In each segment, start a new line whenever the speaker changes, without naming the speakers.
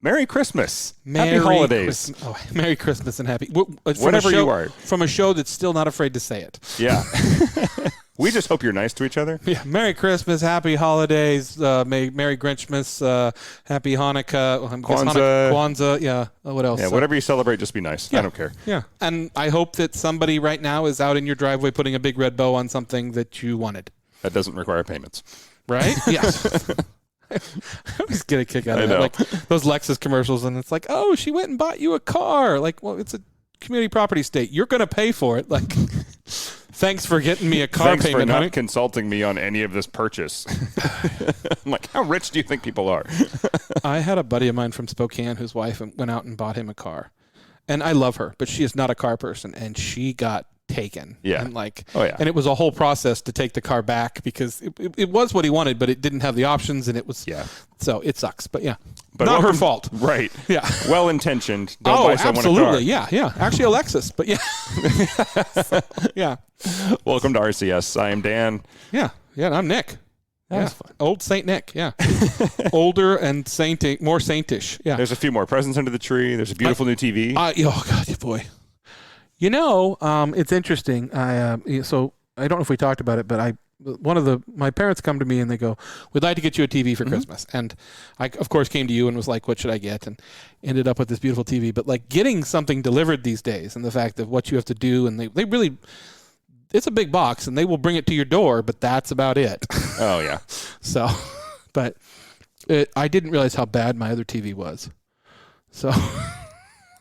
Merry Christmas. Happy holidays.
Merry Christmas and happy.
Whatever you are.
From a show that's still not afraid to say it.
Yeah. We just hope you're nice to each other.
Yeah. Merry Christmas, happy holidays, Merry Grinchmas, happy Hanukkah, Kwanzaa. Yeah. What else?
Yeah, whatever you celebrate, just be nice.
Yeah.
I don't care.
Yeah. And I hope that somebody right now is out in your driveway putting a big red bow on something that you wanted.
That doesn't require payments.
Right? Yes. I always get a kick out of that. Like those Lexus commercials, and it's like, oh, she went and bought you a car. Like, well, it's a community property state. You're going to pay for it. Like, thanks for getting me a car
payment,
payment,
for
honey.
not consulting me on any of this purchase. I'm like, how rich do you think people are?
I had a buddy of mine from Spokane whose wife went out and bought him a car. And I love her, but she is not a car person, and she got taken.
Yeah.
And
and
it was a whole process to take the car back because it was what he wanted, but it didn't have the options, and it was so it sucks. But but not her fault.
Right.
Yeah.
Well intentioned. Don't buy someone
absolutely.
a car.
Yeah. Actually a Lexus, but yeah.
Welcome to RCS. I am Dan.
Yeah. Yeah, and I'm Nick. Old Saint Nick, older and more saintish. Yeah.
There's a few more presents under the tree. There's a beautiful new TV.
Oh God, boy. You know, it's interesting. So I don't know if we talked about it, but my parents come to me and they go, "We'd like to get you a TV for Christmas." And I, of course, came to you and was like, "What should I get?" And ended up with this beautiful TV. But like getting something delivered these days, and the fact of what you have to do, and they really, it's a big box, and they will bring it to your door, but that's about it.
Oh yeah.
So, but I didn't realize how bad my other TV was. So.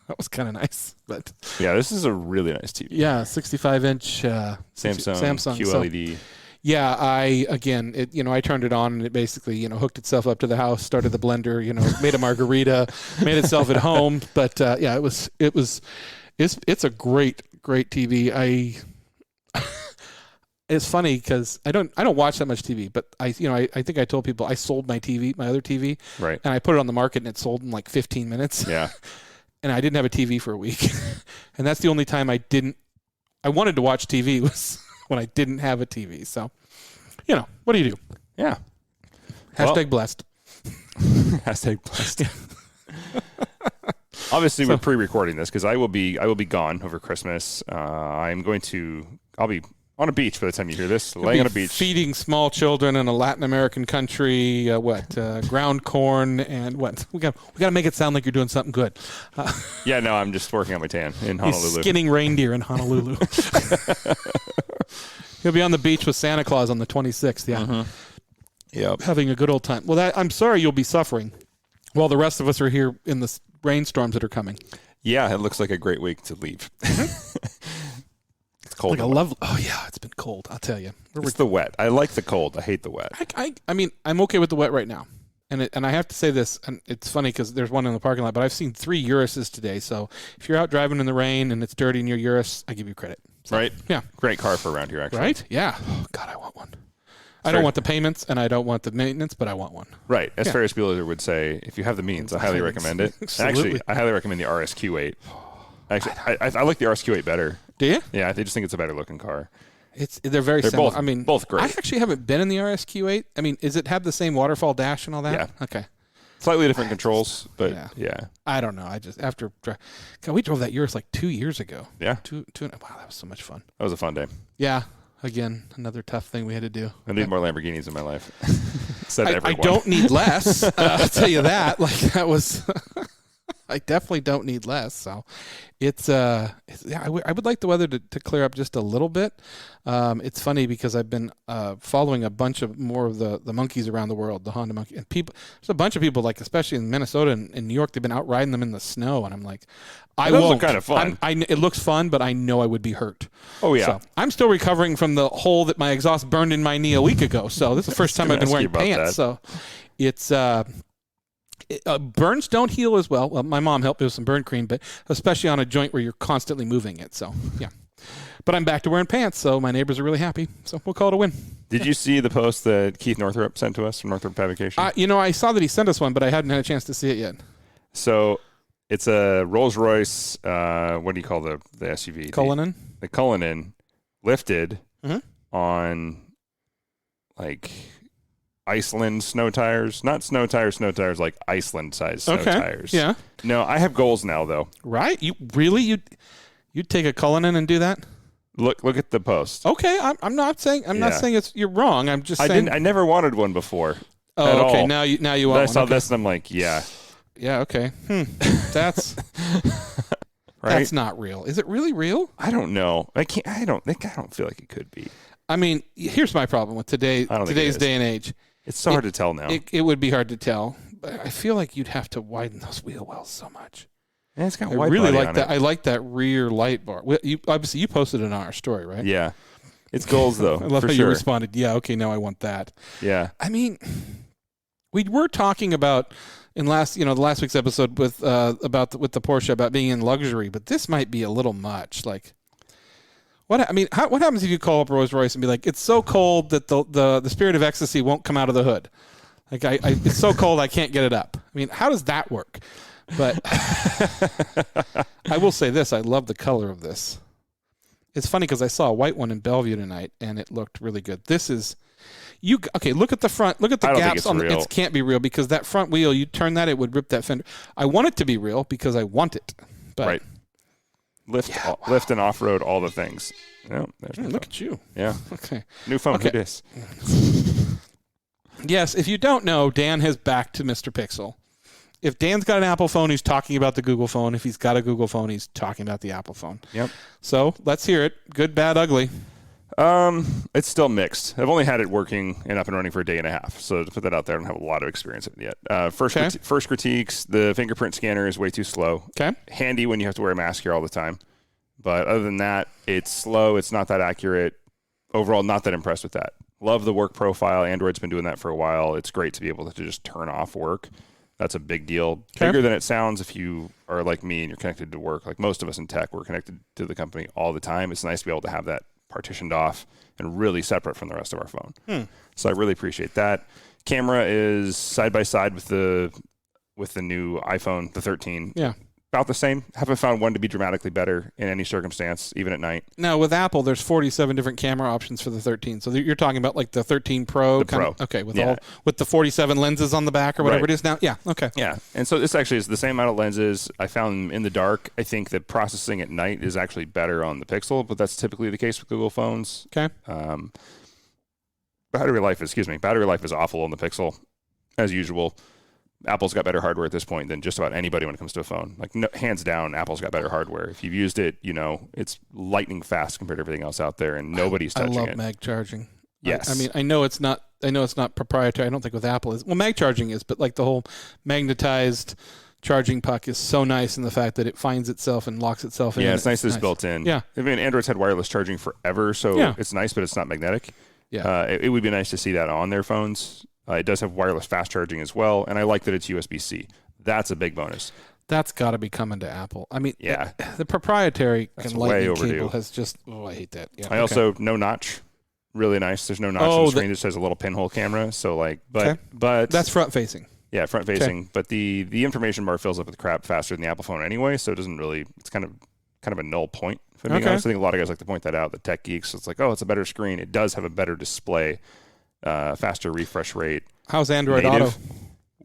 That was kind of nice, but
yeah, this is a really nice TV.
Yeah, 65-inch
Samsung QLED.
Yeah, I turned it on and it basically, hooked itself up to the house, started the blender, made a margarita, made itself at home. But it's a great TV. It's funny because I don't watch that much TV, but I think I told people I sold my other TV,
right?
And I put it on the market and it sold in like 15 minutes.
Yeah.
And I didn't have a TV for a week. And that's the only time I wanted to watch TV was when I didn't have a TV. So, what do you do?
Yeah.
Blessed.
Hashtag blessed. Obviously, we're pre-recording this because I will be gone over Christmas. I'll be on a beach by the time you hear this, laying on a beach.
Feeding small children in a Latin American country, ground corn, and what? We got to make it sound like you're doing something good.
I'm just working on my tan in Honolulu.
Skinning reindeer in Honolulu. He'll be on the beach with Santa Claus on the 26th,
Yep.
Having a good old time. Well, I'm sorry you'll be suffering while the rest of us are here in the rainstorms that are coming.
Yeah, it looks like a great week to leave. It's cold.
It's been cold. I'll tell you.
It's the wet. I like the cold. I hate the wet.
I mean, I'm okay with the wet right now, and I have to say this, and it's funny because there's one in the parking lot, but I've seen 3 Uruses today. So if you're out driving in the rain and it's dirty in your Urus, I give you credit. So,
right?
Yeah.
Great car for around here, actually.
Right? Yeah. Oh God, I want one. I don't want the payments and I don't want the maintenance, but I want one.
Right. As Ferris Bueller would say, if you have the means, I highly recommend it. Actually, I highly recommend the RSQ8. Actually, I like the RSQ8 better.
Do you?
Yeah, I just think it's a better looking car.
They're very similar.
Both great.
I actually haven't been in the RSQ8. I mean, does it have the same waterfall dash and all that?
Yeah.
Okay.
Slightly different controls, but yeah.
I don't know. We drove that Urus like 2 years ago.
Yeah.
Wow, that was so much fun.
That was a fun day.
Yeah. Again, another tough thing we had to do.
I need more Lamborghinis in my life.
I don't need less. I'll tell you that. Like that was. I definitely don't need less. So I would like the weather to clear up just a little bit. It's funny because I've been following a bunch of more of the monkeys around the world, the Honda monkey, and people. There's a bunch of people, like especially in Minnesota and in New York, they've been out riding them in the snow, and I'm like, I won't.
Those look kind of fun.
It looks fun, but I know I would be hurt.
Oh yeah.
So I'm still recovering from the hole that my exhaust burned in my knee a week ago. So this is the first time I've been wearing pants. So it's. Burns don't heal as well. Well, my mom helped me with some burn cream, but especially on a joint where you're constantly moving it. So, yeah. But I'm back to wearing pants, so my neighbors are really happy. So we'll call it a win.
Did you see the post that Keith Northrup sent to us from Northrup Fabrication?
I saw that he sent us one, but I hadn't had a chance to see it yet.
So it's a Rolls-Royce, what do you call the SUV?
Cullinan?
The Cullinan lifted on like Iceland snow tires. Not snow tires like Iceland-sized snow tires.
Yeah.
No, I have goals now, though.
Right? You really? You'd take a Cullinan and do that?
Look at the post.
Okay, I'm not saying you're wrong. I'm just saying
I never wanted one before.
Oh, okay.
All.
Now you want
one. I saw
okay.
this and I'm like, yeah.
Yeah, okay. That's
right?
That's not real. Is it really real?
I don't know. I don't feel like it could be.
I mean, here's my problem with today's day and age.
It's so hard to tell now.
It would be hard to tell. But I feel like you'd have to widen those wheel wells so much.
Yeah, it's got
I
white
really
body
like
on
that.
it.
I like that rear light bar. You posted it on our story, right?
Yeah. It's goals though.
I love
for
how
sure.
you responded. Yeah, okay, now I want that.
Yeah.
I mean, we were talking about in the last week's episode with the Porsche about being in luxury, but this might be a little much. Like, what happens if you call up Rolls-Royce and be like, it's so cold that the spirit of ecstasy won't come out of the hood? Like, it's so cold I can't get it up. I mean, how does that work? But I will say this: I love the color of this. It's funny because I saw a white one in Bellevue tonight, and it looked really good. This is okay. Look at the front. Look at the gaps on
real.
It can't be real because that front wheel. You turn that, it would rip that fender. I want it to be real because I want it. But
right. Lift and off-road, all the things. Oh,
look at you.
Yeah.
Okay.
New phone.
Okay.
Who dis?
Yes. If you don't know, Dan has backed to Mr. Pixel. If Dan's got an Apple phone, he's talking about the Google phone. If he's got a Google phone, he's talking about the Apple phone.
Yep.
So let's hear it. Good, bad, ugly.
It's still mixed. I've only had it working and up and running for a day and a half. So to put that out there, I don't have a lot of experience in it yet. First critiques, the fingerprint scanner is way too slow.
Okay.
Handy when you have to wear a mask here all the time. But other than that, it's slow. It's not that accurate. Overall, not that impressed with that. Love the work profile. Android's been doing that for a while. It's great to be able to just turn off work. That's a big deal.
Okay.
Bigger than it sounds if you are like me and you're connected to work. Like most of us in tech, we're connected to the company all the time. It's nice to be able to have that partitioned off and really separate from the rest of our phone. So I really appreciate that. Camera is side by side with the new iPhone, the 13.
Yeah.
About the same. Haven't found one to be dramatically better in any circumstance, even at night.
Now, with Apple, there's 47 different camera options for the 13. So you're talking about like the 13 Pro.
The Pro.
Okay, with the 47 lenses on the back or whatever it is now. Yeah, okay.
Yeah, and so this actually is the same amount of lenses. I found in the dark. I think that processing at night is actually better on the Pixel, but that's typically the case with Google phones.
Okay.
Battery life is awful on the Pixel, as usual. Apple's got better hardware at this point than just about anybody when it comes to a phone. Like, no, hands down, Apple's got better hardware. If you've used it, it's lightning fast compared to everything else out there, and nobody's touching it.
I love mag charging.
Yes.
I mean, I know it's not proprietary. I don't think with Apple is. Well, mag charging is, but like the whole magnetized charging puck is so nice in the fact that it finds itself and locks itself in.
Yeah, it's nice that it's built in.
Yeah.
I mean, Android's had wireless charging forever, so it's nice, but it's not magnetic.
Yeah.
It would be nice to see that on their phones. It does have wireless fast charging as well, and I like that it's USB-C. That's a big bonus.
That's got to be coming to Apple. I mean,
yeah,
the proprietary lightning
overdue.
cable has just. Oh, I hate that. Yeah.
I also no notch, really nice. There's no notch on the screen. It just has a little pinhole camera. So but
that's front facing.
Yeah, front facing. Okay. But the information bar fills up with crap faster than the Apple phone anyway, so it doesn't really. It's kind of a null point. If I'm being honest, I think a lot of guys like to point that out. The tech geeks, it's like, oh, it's a better screen. It does have a better display. Faster refresh rate.
How's Android Auto?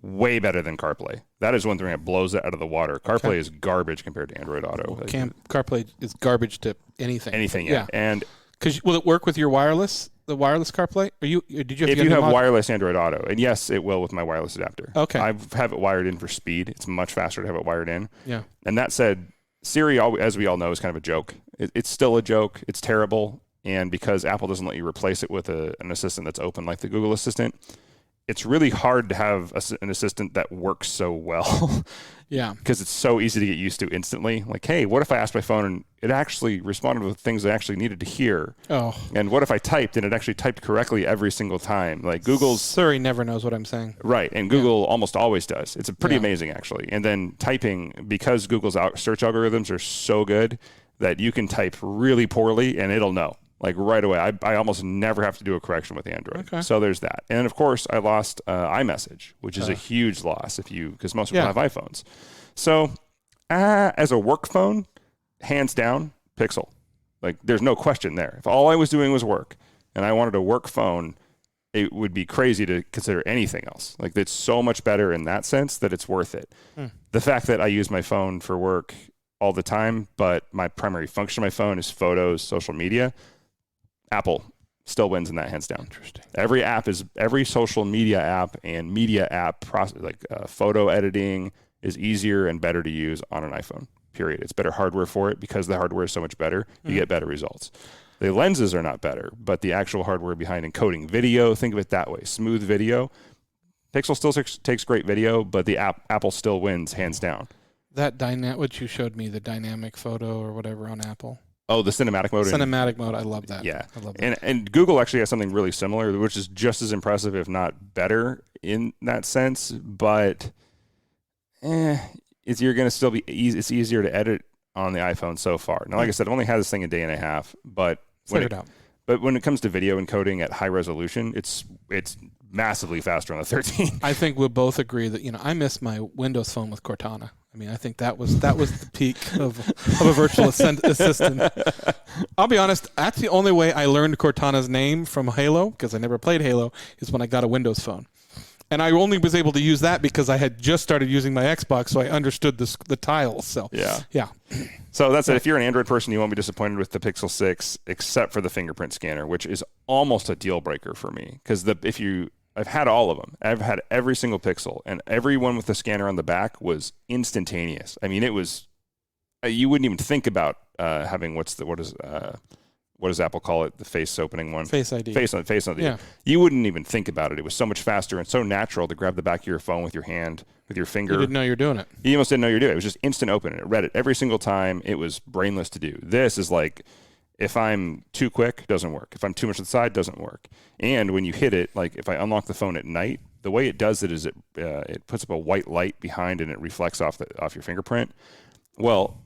Way better than CarPlay. That is one thing that blows it out of the water. CarPlay is garbage compared to Android Auto.
CarPlay is garbage to anything.
Anything, yeah. And
will it work with your wireless? The wireless CarPlay? Did you have
if you have wireless Android Auto, and yes, it will with my wireless adapter.
Okay.
I have it wired in for speed. It's much faster to have it wired in.
Yeah.
And that said, Siri, as we all know, is kind of a joke. It's still a joke. It's terrible. And because Apple doesn't let you replace it with an assistant that's open like the Google Assistant, it's really hard to have an assistant that works so well.
Yeah.
Because it's so easy to get used to instantly. Like, hey, what if I asked my phone and it actually responded with things I actually needed to hear?
Oh.
And what if I typed and it actually typed correctly every single time? Like Google's...
Siri never knows what I'm saying.
Right. And Google almost always does. It's pretty amazing, actually. And then typing, because Google's search algorithms are so good that you can type really poorly and it'll know. Like right away. I almost never have to do a correction with Android.
Okay.
So there's that. And then, of course, I lost iMessage, which is a huge loss because most people have iPhones. So as a work phone, hands down, Pixel. Like there's no question there. If all I was doing was work and I wanted a work phone, it would be crazy to consider anything else. Like, it's so much better in that sense that it's worth it. The fact that I use my phone for work all the time, but my primary function of my phone is photos, social media, Apple still wins in that, hands down.
Interesting.
Every social media app and media app process, like photo editing, is easier and better to use on an iPhone, period. It's better hardware for it because the hardware is so much better. You get better results. The lenses are not better, but the actual hardware behind encoding video, think of it that way. Smooth video. Pixel still takes great video, but the Apple still wins hands down.
That what you showed me, the dynamic photo or whatever on Apple.
Oh, the cinematic mode.
Cinematic mode, I love that.
Yeah,
I love that.
And Google actually has something really similar, which is just as impressive, if not better, in that sense. But you're going to still be easy. It's easier to edit on the iPhone so far. Now, like I said, I've only had this thing a day and a half, but when it comes to video encoding at high resolution, it's massively faster on the 13.
I think we'll both agree that I miss my Windows Phone with Cortana. I mean, I think that was the peak of a virtual assistant. I'll be honest, that's the only way I learned Cortana's name from Halo, because I never played Halo, is when I got a Windows Phone. And I only was able to use that because I had just started using my Xbox, so I understood the tiles. So yeah.
So that's it. If you're an Android person, you won't be disappointed with the Pixel 6, except for the fingerprint scanner, which is almost a deal breaker for me. Because I've had all of them. I've had every single Pixel, and every one with the scanner on the back was instantaneous. I mean, it was you wouldn't even think about having what does Apple call it? The face opening one?
Face ID.
Face ID.
Yeah.
You wouldn't even think about it. It was so much faster and so natural to grab the back of your phone with your hand, with your finger.
You didn't know you were doing it.
You almost didn't know you were doing it. It was just instant open. It read it every single time. It was brainless to do. This is like, if I'm too quick, it doesn't work. If I'm too much to the side, it doesn't work. And when you hit it, like if I unlock the phone at night, the way it does it is it puts up a white light behind and it reflects off your fingerprint. Well,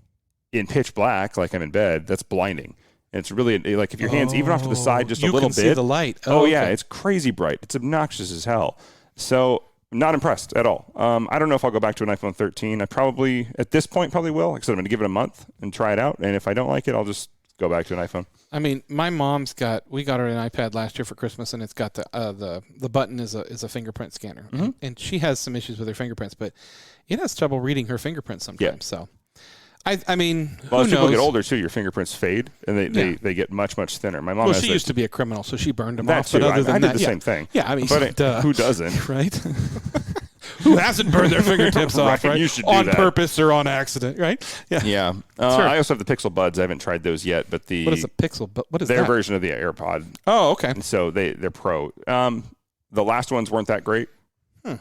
in pitch black, like I'm in bed, that's blinding. And it's really like if your hand's even off to the side just a little bit. You
can see the light.
Oh yeah, it's crazy bright. It's obnoxious as hell. So not impressed at all. I don't know if I'll go back to an iPhone 13. I probably, at this point, probably will. Like I said, I'm going to give it a month and try it out. And if I don't like it, I'll just go back to an iPhone.
I mean, my mom's we got her an iPad last year for Christmas, and it's got the button is a fingerprint scanner. Mm-hmm. And she has some issues with her fingerprints, but it has trouble reading her fingerprints sometimes. Yeah. So. I mean,
well, as people get older too, your fingerprints fade and they get much, much thinner. My mom.
Well, she used to be a criminal, so she burned them
that
off.
Too.
But other than
I did
that,
the same thing.
Yeah, I mean,
but who doesn't?
Right? Who hasn't burned their fingertips off? Right?
You should do
on
that.
purpose or on accident, right? Yeah.
Yeah.
Sure.
I also have the Pixel Buds. I haven't tried those yet, but
what is a Pixel? What is
their
that?
version of the AirPod?
Oh, okay.
And so they're pro. The last ones weren't that great.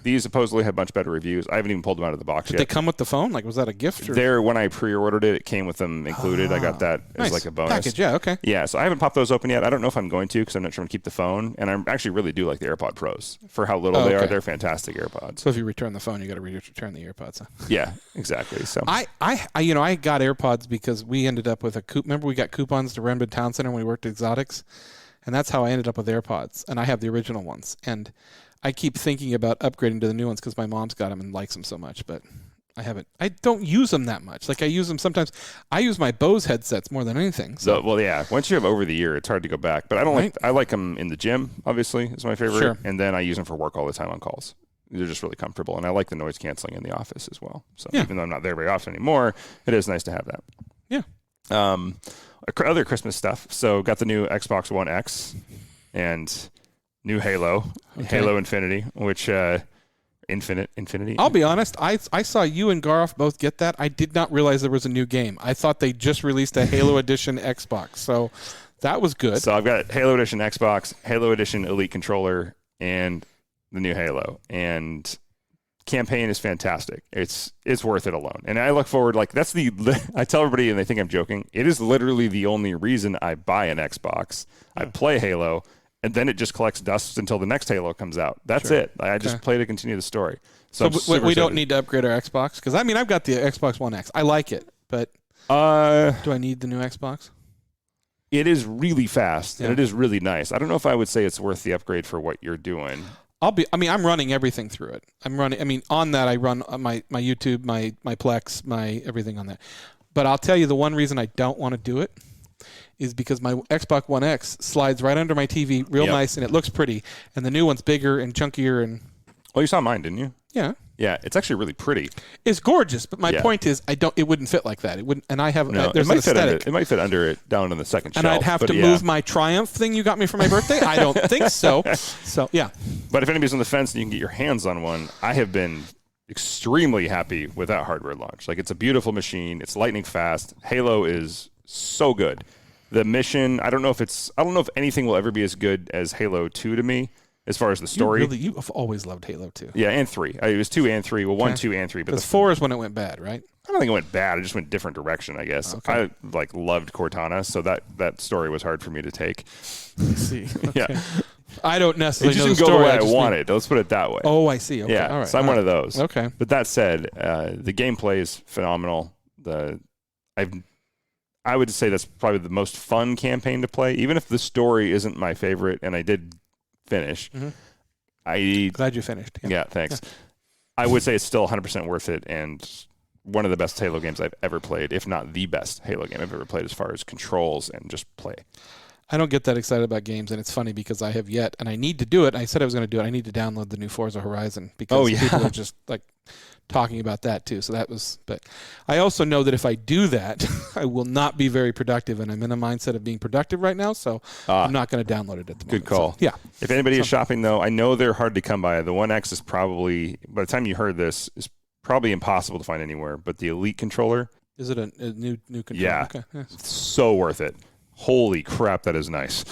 These supposedly had much better reviews. I haven't even pulled them out of the box yet.
Did they come with the phone? Like, was that a gift?
When I pre-ordered it, it came with them included. I got that as like a bonus.
Package, yeah, okay.
Yeah, so I haven't popped those open yet. I don't know if I'm going to because I'm not sure I'm going to keep the phone. And I actually really do like the AirPod Pros. For how little they are, they're fantastic AirPods.
So if you return the phone, you got to return the AirPods. Huh?
Yeah, exactly. So
I got AirPods because we ended up with remember we got coupons to Renwood Town Center when we worked at Exotics? And that's how I ended up with AirPods. And I have the original ones. And I keep thinking about upgrading to the new ones because my mom's got them and likes them so much, but I haven't. I don't use them that much. Like I use them sometimes. I use my Bose headsets more than anything. So.
Well, yeah. Once you have over the ear, it's hard to go back. But I don't I like them in the gym. Obviously, is my favorite.
Sure.
And then I use them for work all the time on calls. They're just really comfortable, and I like the noise canceling in the office as well. So even though I'm not there very often anymore, it is nice to have that.
Yeah.
Other Christmas stuff. So got the new Xbox One X and new Halo Infinity, which Infinity.
I'll be honest, I saw you and Garoff both get that. I did not realize there was a new game. I thought they just released a Halo Edition Xbox, so that was good.
So I've got Halo Edition Xbox, Halo Edition Elite Controller, and the new Halo. And campaign is fantastic. It's worth it alone. And I look forward, like I tell everybody and they think I'm joking. It is literally the only reason I buy an Xbox. I play Halo. And then it just collects dust until the next Halo comes out. That's it. I just play to continue the story. So
we don't need to upgrade our Xbox? Because, I mean, I've got the Xbox One X. I like it, but do I need the new Xbox?
It is really fast, and it is really nice. I don't know if I would say it's worth the upgrade for what you're doing.
I'm running everything through it. On that, I run my YouTube, my Plex, my everything on that. But I'll tell you the one reason I don't want to do it is because my Xbox One X slides right under my TV real nice, and it looks pretty. And the new one's bigger and chunkier. And
Well, you saw mine, didn't you?
Yeah.
Yeah, it's actually really pretty.
It's gorgeous, but my point is, it wouldn't fit like that. It wouldn't, and I have there's an aesthetic.
It might fit under it down on the second shelf.
And I'd have to move my Triumph thing you got me for my birthday. I don't think so. So yeah.
But if anybody's on the fence and you can get your hands on one, I have been extremely happy with that hardware launch. Like, it's a beautiful machine. It's lightning fast. Halo is so good. The mission, I don't know if anything will ever be as good as Halo 2 to me. As far as the story.
You have always loved Halo 2.
Yeah, and 3. It was 2 and 3. Well, 1, 2, and 3.
But 4 is when it went bad, right?
I don't think it went bad. It just went different direction, I guess.
Okay.
I loved Cortana, so that story was hard for me to take.
I see. Okay.
Yeah.
I don't necessarily know the
didn't go
story.
the way I wanted. Let's put it that way.
Oh, I see. Okay.
Yeah,
all right.
so I'm one of those.
Okay.
But that said, the gameplay is phenomenal. I would say that's probably the most fun campaign to play, even if the story isn't my favorite, and I did finish.
Mm-hmm.
Glad
you finished.
Yeah, thanks. Yeah. I would say it's still 100% worth it, and one of the best Halo games I've ever played, if not the best Halo game I've ever played as far as controls and just play.
I don't get that excited about games, and it's funny because I have yet, and I need to do it. I said I was going to do it. I need to download the new Forza Horizon because people are just like talking about that too. So but I also know that if I do that, I will not be very productive, and I'm in a mindset of being productive right now, so I'm not going to download it at the moment.
Good call.
So, yeah.
If anybody is shopping, though, I know they're hard to come by. The One X is probably, by the time you heard this, is probably impossible to find anywhere, but the Elite controller.
Is it a new controller?
Yeah.
Okay. Yes.
So worth it. Holy crap, that is nice.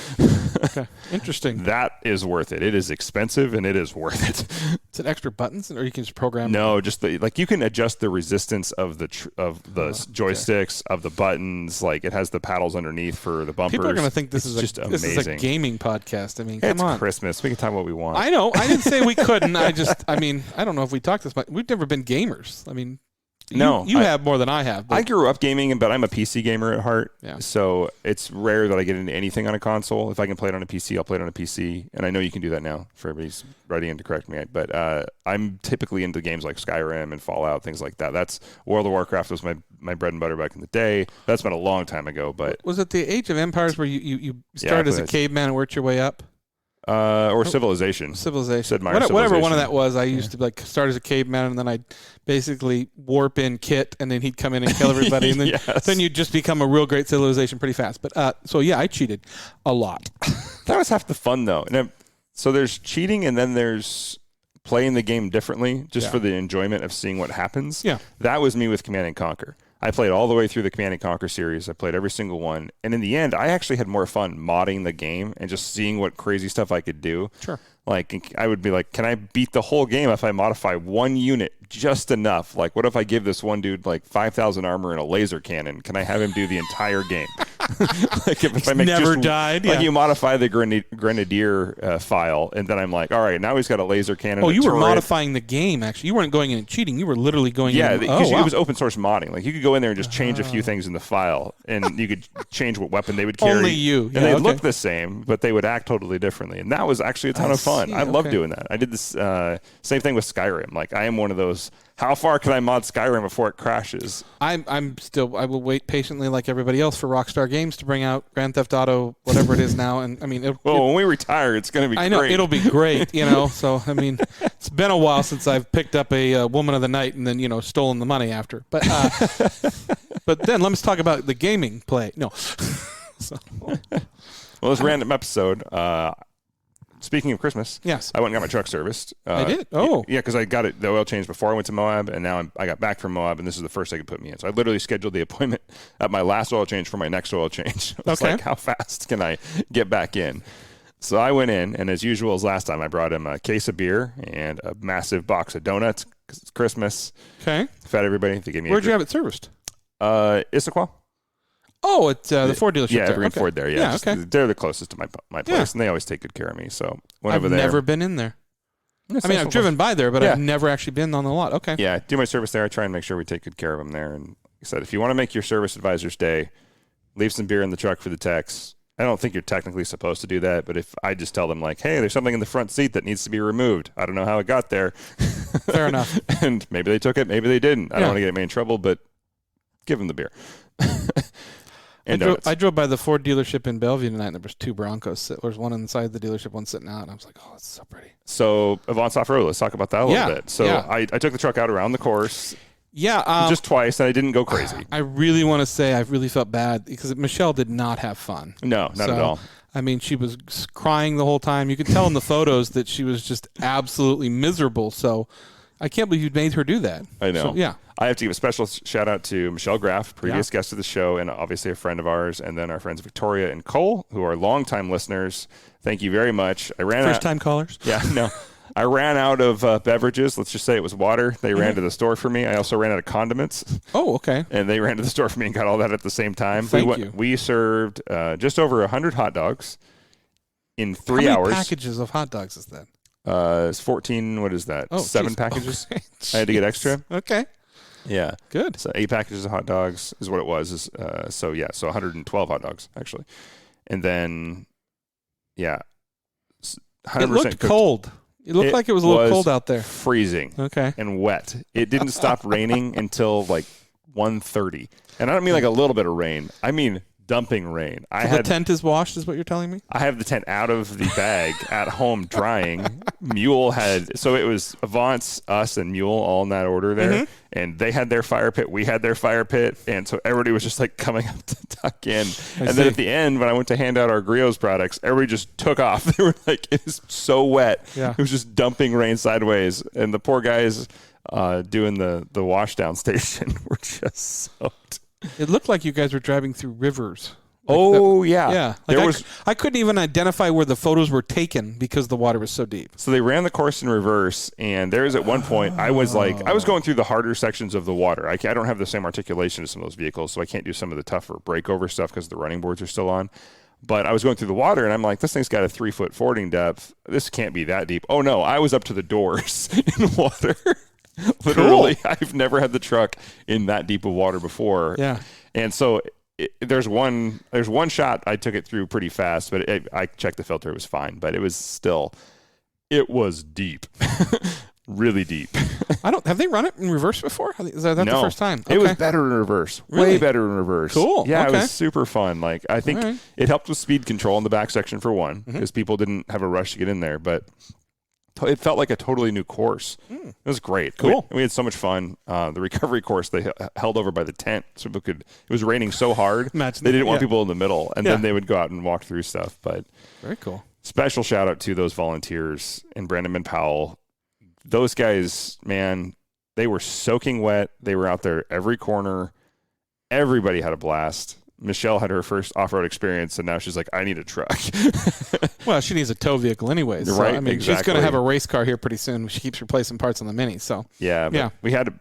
Okay. Interesting.
That is worth it. It is expensive, and it is worth it.
Is it extra buttons, or you can just program?
No, just you can adjust the resistance of the joysticks, of the buttons. Like, it has the paddles underneath for the bumpers.
People are going to think this is
amazing.
This is a gaming podcast. I mean, come on.
It's Christmas. We can talk what we want.
I know. I didn't say we couldn't. I don't know if we talked this much. We've never been gamers. I mean, you have more than I have.
I grew up gaming, but I'm a PC gamer at heart.
Yeah.
So it's rare that I get into anything on a console. If I can play it on a PC, I'll play it on a PC. And I know you can do that now for everybody's writing to correct me. But I'm typically into games like Skyrim and Fallout, things like that. That's World of Warcraft was my bread and butter back in the day. That's been a long time ago. But
was it the Age of Empires where you started as a caveman and worked your way up?
Or Civilization.
Whatever one of that was. I used to start as a caveman, and then I'd basically warp in Kit, and then he'd come in and kill everybody, and then then you'd just become a real great civilization pretty fast. But I cheated a lot.
That was half the fun, though. And so there's cheating, and then there's playing the game differently, just for the enjoyment of seeing what happens.
Yeah,
that was me with Command and Conquer. I played all the way through the Command and Conquer series. I played every single one. And in the end, I actually had more fun modding the game and just seeing what crazy stuff I could do.
Sure.
Like, I would be like, can I beat the whole game if I modify one unit just enough? Like, what if I give this one dude 5,000 armor and a laser cannon? Can I have him do the entire game? If I make
never died.
Like, you modify the Grenadier file, and then I'm like, all right, now he's got a laser cannon.
Oh, you were modifying the game, actually. You weren't going in and cheating. You were literally going in.
Yeah, because it was open source modding. Like, you could go in there and just change a few things in the file, and you could change what weapon they would carry.
Only you.
And they'd look the same, but they would act totally differently. And that was actually a ton of fun. I love doing that. I did this same thing with Skyrim. Like, I am one of those, how far can I mod Skyrim before it crashes? I
will wait patiently like everybody else for Rockstar Games to bring out Grand Theft Auto, whatever it is now. And I mean,
when we retire, it's going to be great.
I know, it'll be great, So, I mean, it's been a while since I've picked up a Woman of the Night and then, stolen the money after. But but then let's talk about the gaming play. No.
Well, this random episode, speaking of Christmas,
yes,
I went and got my truck serviced.
I did? Oh.
Yeah, because I got the oil change before I went to Moab, and now I got back from Moab, and this is the first they could put me in. So I literally scheduled the appointment at my last oil change for my next oil change. I was like, how fast can I get back in? So I went in, and as usual as last time, I brought him a case of beer and a massive box of donuts because it's Christmas.
Okay.
Fed everybody. They gave me
Where'd you have it serviced?
Issaquah.
Oh, it's the Ford dealership.
Yeah, Green Ford there. Yeah,
okay.
They're the closest to my place, and they always take good care of me. So
I've never been in there. I mean, I've driven by there, but I've never actually been on the lot. Okay.
Yeah, do my service there. I try and make sure we take good care of them there. And like I said, if you want to make your service advisor's day, leave some beer in the truck for the techs. I don't think you're technically supposed to do that, but if I just tell them like, hey, there's something in the front seat that needs to be removed. I don't know how it got there.
Fair enough.
And maybe they took it, maybe they didn't. I don't want to get me in trouble, but give them the beer. donuts.
I drove by the Ford dealership in Bellevue tonight, and there was 2 Broncos. There was one inside the dealership, one sitting out. And I was like, oh, it's so pretty.
So Avance Off-Road, let's talk about that a little bit. So I took the truck out around the course.
Yeah.
Just twice, and I didn't go crazy.
I really want to say I really felt bad because Michelle did not have fun.
No, not at all.
I mean, she was crying the whole time. You could tell in the photos that she was just absolutely miserable. So I can't believe you made her do that.
I know.
So, yeah.
I have to give a special shout out to Michelle Graff, previous guest of the show, and obviously a friend of ours, and then our friends Victoria and Cole, who are longtime listeners. Thank you very much.
First-time callers?
Yeah, no. I ran out of beverages. Let's just say it was water. They ran to the store for me. I also ran out of condiments.
Oh, okay.
And they ran to the store for me and got all that at the same time.
Thank you.
We served just over 100 hot dogs in 3 hours.
How many packages of hot dogs is that?
It's 14, what is that?
Oh,
7 packages. I had to get extra.
Okay.
Yeah.
Good.
So 8 packages of hot dogs is what it was. So 112 hot dogs, actually. And then, 100%
It looked cold. It looked like it was a little cold out there.
Freezing.
Okay.
And wet. It didn't stop raining until like 1:30. And I don't mean like a little bit of rain. I mean dumping rain.
The tent is washed is what you're telling me?
I have the tent out of the bag at home drying. Mule so it was Avance, us, and Mule all in that order there. Mm-hmm. And they had their fire pit. We had their fire pit. And so everybody was just like coming up to tuck in. Then at the end, when I went to hand out our Griot's products, everybody just took off. They were like, it was so wet. Yeah. It was just dumping rain sideways. And the poor guys doing the washdown station were just soaked.
It looked like you guys were driving through rivers.
Yeah.
Like I couldn't even identify where the photos were taken because the water was so deep.
So they ran the course in reverse, and there's at one point I was going through the harder sections of the water. I don't have the same articulation as some of those vehicles, so I can't do some of the tougher breakover stuff because the running boards are still on. But I was going through the water, and I'm like, this thing's got a 3-foot fording depth. This can't be that deep. Oh, no, I was up to the doors in water. Literally, cool. I've never had the truck in that deep of water before.
Yeah.
And so there's one shot I took it through pretty fast, but I checked the filter. It was fine, but it was deep. Really deep.
Have they run it in reverse before? Is that the first time?
Okay. It was better in reverse.
Really?
Way better in reverse.
Cool.
Yeah, okay. It was super fun. Like I think it helped with speed control in the back section for one, because people didn't have a rush to get in there, but it felt like a totally new course. It was great.
Cool.
We had so much fun. The recovery course they held over by the tent, so people could. It was raining so hard they didn't want people in the middle, and then they would go out and walk through stuff. But
very cool.
Special shout out to those volunteers and Brandon and Powell. Those guys, man, they were soaking wet. They were out there every corner. Everybody had a blast. Michelle had her first off-road experience, and now she's like, I need a truck.
Well, she needs a tow vehicle anyways. So,
right,
I mean,
exactly.
She's going to have a race car here pretty soon. She keeps replacing parts on the Mini. So
yeah. We had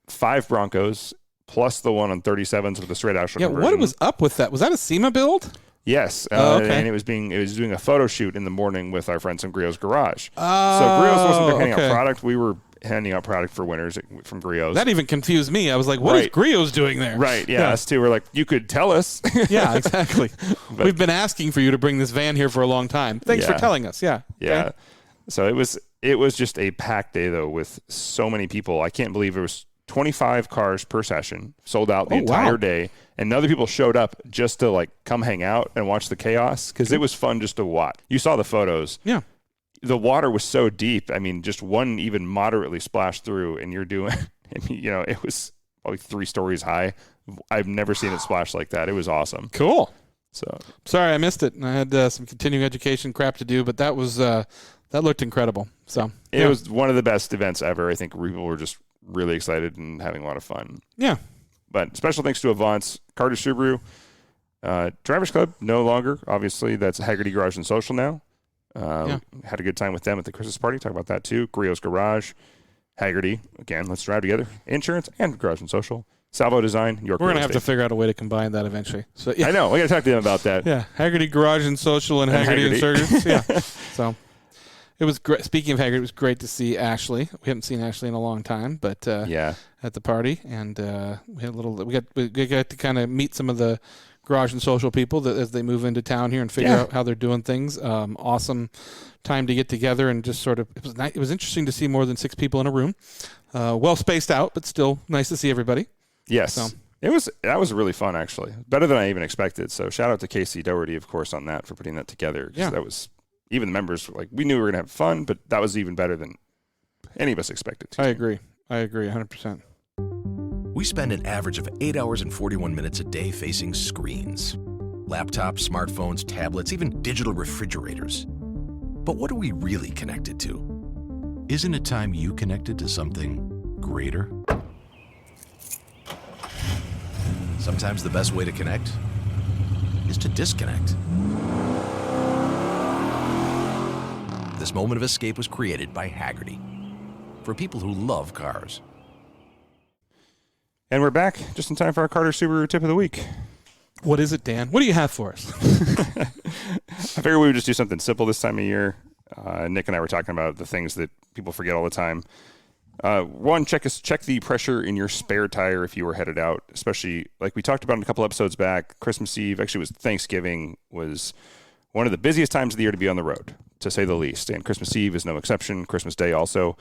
5 Broncos plus the one on 37s with the straight axle conversion.
What was up with that? Was that a SEMA build?
Yes.
Okay.
And it was doing a photo shoot in the morning with our friends from Griot's Garage. So Griot's wasn't there handing out product. We were handing out product for winners from Griot's.
That even confused me. I was like, what is Griot's doing there?
Right. Yeah. Us too. We're like, you could tell us.
Yeah, exactly. We've been asking for you to bring this van here for a long time. Thanks for telling us. Yeah.
Yeah. Okay. So it was just a packed day though, with so many people. I can't believe it was 25 cars per session, sold out the entire day. And other people showed up just to like come hang out and watch the chaos, because it was fun just to watch. You saw the photos.
Yeah.
The water was so deep. I mean, just one even moderately splashed through, and you're doing, it was probably 3 stories high. I've never seen it splash like that. It was awesome.
Cool.
So
sorry I missed it. I had some continuing education crap to do, but that was that looked incredible. So
it was one of the best events ever. I think people were just really excited and having a lot of fun.
Yeah.
But special thanks to Avance, Carter Subaru, Drivers Club, no longer. Obviously, that's Haggerty Garage and Social now. Had a good time with them at the Christmas party. Talk about that too. Griot's Garage, Haggerty. Again, let's drive together. Insurance and Garage and Social. Salvo Design, York.
We're going to have to figure out a way to combine that eventually. So
I know. We got to talk to them about that.
Yeah. Haggerty Garage and Social and Haggerty Insurance. Yeah. So it was great. Speaking of Haggerty, it was great to see Ashley. We haven't seen Ashley in a long time, but at the party, and we had we got to kind of meet some of the Garage and Social people as they move into town here and figure out how they're doing things. Awesome time to get together and just sort of it was interesting to see more than 6 people in a room. Well spaced out, but still nice to see everybody.
Yes.
So.
That was really fun, actually. Better than I even expected. So shout out to Casey Doherty, of course, on that for putting that together. Yeah. That was, even the members were like, we knew we were going to have fun, but that was even better than any of us expected to.
I agree 100%.
We spend an average of 8 hours and 41 minutes a day facing screens. Laptops, smartphones, tablets, even digital refrigerators. But what are we really connected to? Isn't it time you connected to something greater? Sometimes the best way to connect is to disconnect. This moment of escape was created by Haggerty for people who love cars.
And we're back just in time for our Carter Subaru tip of the week.
What is it, Dan? What do you have for us?
I figured we would just do something simple this time of year. Nick and I were talking about the things that people forget all the time. One, check the pressure in your spare tire if you were headed out, especially like we talked about in a couple episodes back. Christmas Eve, actually it was Thanksgiving, was one of the busiest times of the year to be on the road, to say the least. And Christmas Eve is no exception, Christmas Day also.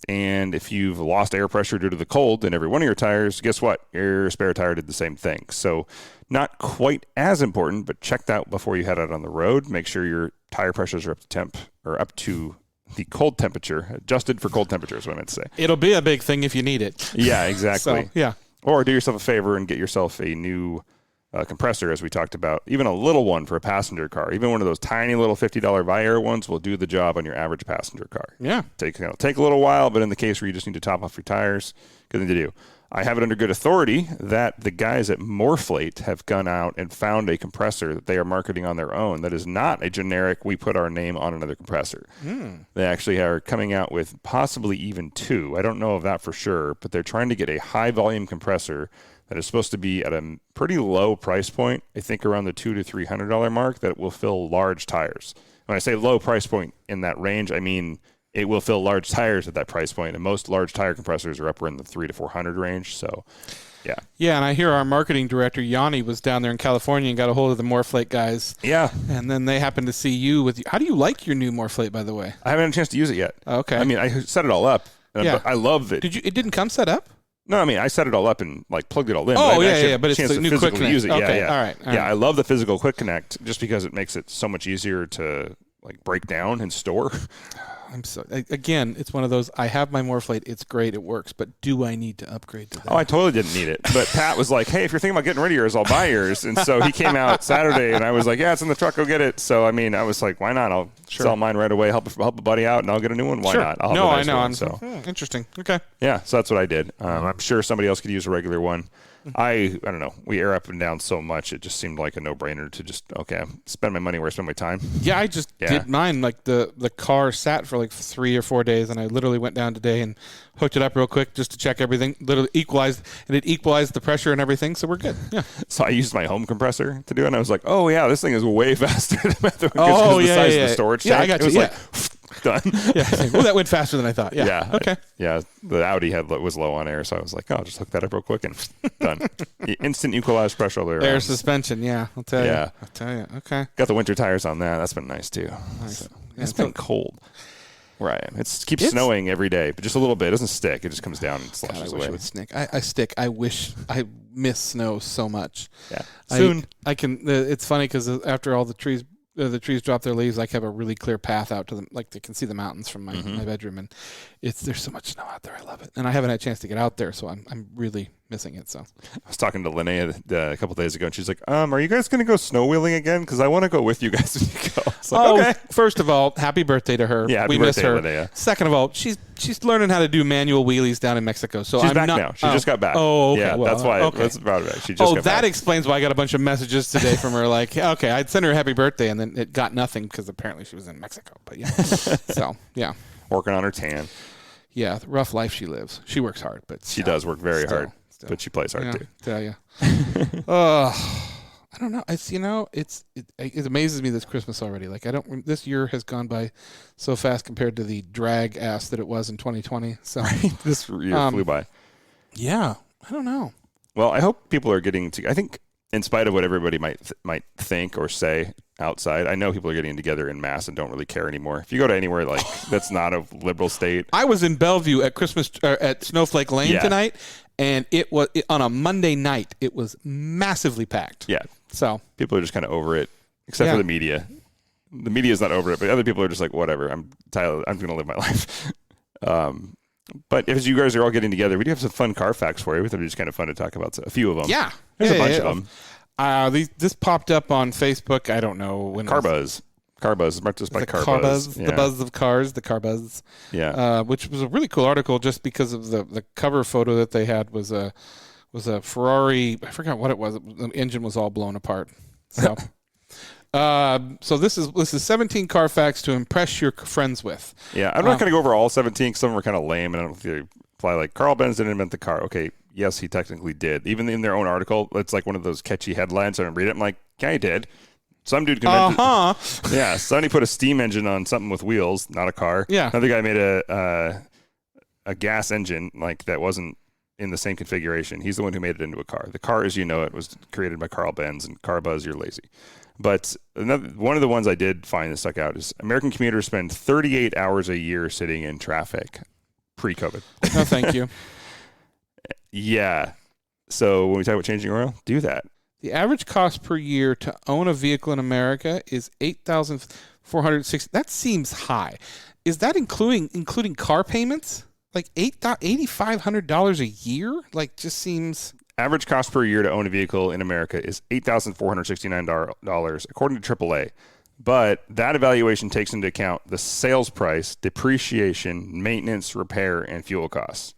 And if you've lost air pressure due to the cold in every one of your tires, guess what? Your spare tire did the same thing. So not quite as important, but check that before you head out on the road. Make sure your tire pressures are up to the cold temperature, adjusted for cold temperature is what I meant to say.
It'll be a big thing if you need it.
Yeah, exactly.
So, yeah.
Or do yourself a favor and get yourself a new compressor, as we talked about. Even a little one for a passenger car. Even one of those tiny little $50 Viair ones will do the job on your average passenger car.
Yeah.
Take a little while, but in the case where you just need to top off your tires, good thing to do. I have it under good authority that the guys at Morflate have gone out and found a compressor that they are marketing on their own that is not a generic, we put our name on another compressor. They actually are coming out with possibly even two. I don't know of that for sure, but they're trying to get a high-volume compressor that is supposed to be at a pretty low price point, I think around the $200 to $300 mark, that will fill large tires. When I say low price point in that range, I mean it will fill large tires at that price point, and most large tire compressors are upward in the $300 to $400 range. So, yeah.
Yeah, and I hear our marketing director, Yanni, was down there in California and got a hold of the Morflate guys.
Yeah.
And then they happened to see you with. How do you like your new Morflate, by the way?
I haven't had a chance to use it yet.
Okay.
I mean, I set it all up.
Yeah.
But I love it.
It didn't come set up?
No, I mean, I set it all up and plugged it all in.
Oh,
but
yeah, but it's the new quick connect.
Use it.
Okay,
yeah.
All right.
I love the physical quick connect just because it makes it so much easier to break down and store.
Again, it's one of those, I have my Morflate, it's great, it works, but do I need to upgrade to that?
Oh, I totally didn't need it. But Pat was like, hey, if you're thinking about getting rid of yours, I'll buy yours. And so he came out Saturday, and I was like, yeah, it's in the truck, go get it. So, I mean, I was like, why not? I'll sell mine right away, help a buddy out, and I'll get a new one. Why not?
I know. Interesting. Okay.
Yeah, so that's what I did. I'm sure somebody else could use a regular one. I don't know. We air up and down so much, it just seemed like a no-brainer to just, spend my money where I spend my time.
Yeah, I just did mine. Like the car sat for like 3 or 4 days, and I literally went down today and hooked it up real quick just to check everything. Literally equalized the pressure and everything, so we're good. Yeah.
So I used my home compressor to do it, and I was like, oh, yeah, this thing is way faster than the size of the storage tank.
I got
it was like, done.
Yeah. Well, that went faster than I thought. Yeah.
Yeah.
Okay.
Yeah. The Audi was low on air, so I was like, I'll just hook that up real quick and done. Instant equalized pressure all the way around.
Air suspension. Yeah. I'll tell you. Okay.
Got the winter tires on that. That's been nice too.
Nice.
So, it's been cold where I am. It keeps snowing every day, but just a little bit. It doesn't stick. It just comes down and slushes away.
I wish it would stick. I wish. I miss snow so much.
Yeah.
Soon. I can. It's funny because after all the trees drop their leaves, I have a really clear path out to them, like they can see the mountains from my bedroom, and there's so much snow out there. I love it, and I haven't had a chance to get out there, so I'm really missing it. So
I was talking to Linnea a couple days ago, and she's like, "Are you guys going to go snow wheeling again? Because I want to go with you guys when you go." I was like, okay.
First of all, happy birthday to her.
Yeah,
we miss her.
Linnea.
Second of all, she's learning how to do manual wheelies down in Mexico. So
she's back now. She just got back.
Oh, okay.
Yeah,
well,
that's why.
Okay.
That's about it. She just got back.
That explains why I got a bunch of messages today from her. Like, okay, I'd send her a happy birthday, and then it got nothing because apparently she was in Mexico. But yeah, so yeah,
working on her tan.
Yeah, rough life she lives. She works hard, but
she does work very hard. But she plays hard too.
Tell you. I don't know. It amazes me this Christmas already. Like this year has gone by so fast compared to the drag ass that it was in 2020. So
this year flew by.
Yeah, I don't know.
Well, I hope people are getting to. I think, in spite of what everybody might think or say outside, I know people are getting together in mass and don't really care anymore. If you go to anywhere that's not a liberal state.
I was in Bellevue at at Snowflake Lane tonight. and on a Monday night, it was massively packed.
Yeah.
So
people are just kind of over it, except for the media. The media is not over it, but other people are just like, whatever. I'm tired. I'm going to live my life. But as you guys are all getting together, we do have some fun car facts for you. We thought it'd be just kind of fun to talk about a few of them.
Yeah.
There's a bunch of them.
This popped up on Facebook. I don't know when.
Car Buzz is marked just by Car
Buzz. The buzz of cars, the Car Buzz.
Yeah.
Which was a really cool article just because of the cover photo that they had was a Ferrari. I forgot what it was. The engine was all blown apart. So. So this is 17 car facts to impress your friends with.
Yeah, I'm not going to go over all 17 because some of them are kind of lame, and I don't think they apply. Like, Carl Benz didn't invent the car. Okay, yes, he technically did. Even in their own article, it's like one of those catchy headlines. I don't read it. I'm like, yeah, he did. Some dude invented. Yeah, somebody put a steam engine on something with wheels, not a car.
Yeah.
Another guy made a gas engine like that wasn't in the same configuration. He's the one who made it into a car. The car, as you know, it was created by Carl Benz, and Car Buzz, you're lazy. But one of the ones I did find that stuck out is American commuters spend 38 hours a year sitting in traffic pre-COVID.
No, thank you.
Yeah. So when we talk about changing oil, do that.
The average cost per year to own a vehicle in America is $8,460. That seems high. Is that including car payments? Like $8,500 a year? Like, just seems...
Average cost per year to own a vehicle in America is $8,469, according to AAA. But that evaluation takes into account the sales price, depreciation, maintenance, repair, and fuel costs.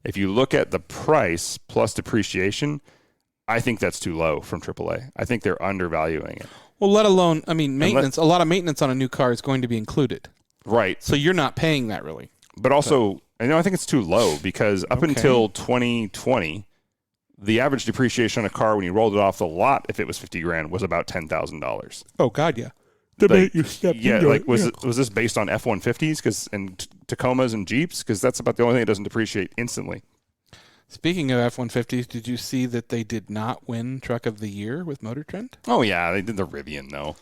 If you look at the price plus depreciation, I think that's too low from AAA. I think they're undervaluing it.
Well, let alone, maintenance. A lot of maintenance on a new car is going to be included.
Right.
So you're not paying that really.
But also, I think it's too low because up until 2020, the average depreciation on a car when you rolled it off the lot, if it was $50,000, was about $10,000.
Oh God, yeah.
Was this based on F-150s and Tacomas and Jeeps? Because that's about the only thing that doesn't depreciate instantly.
Speaking of F-150s, did you see that they did not win Truck of the Year with Motor Trend?
Oh yeah, they did the Rivian though.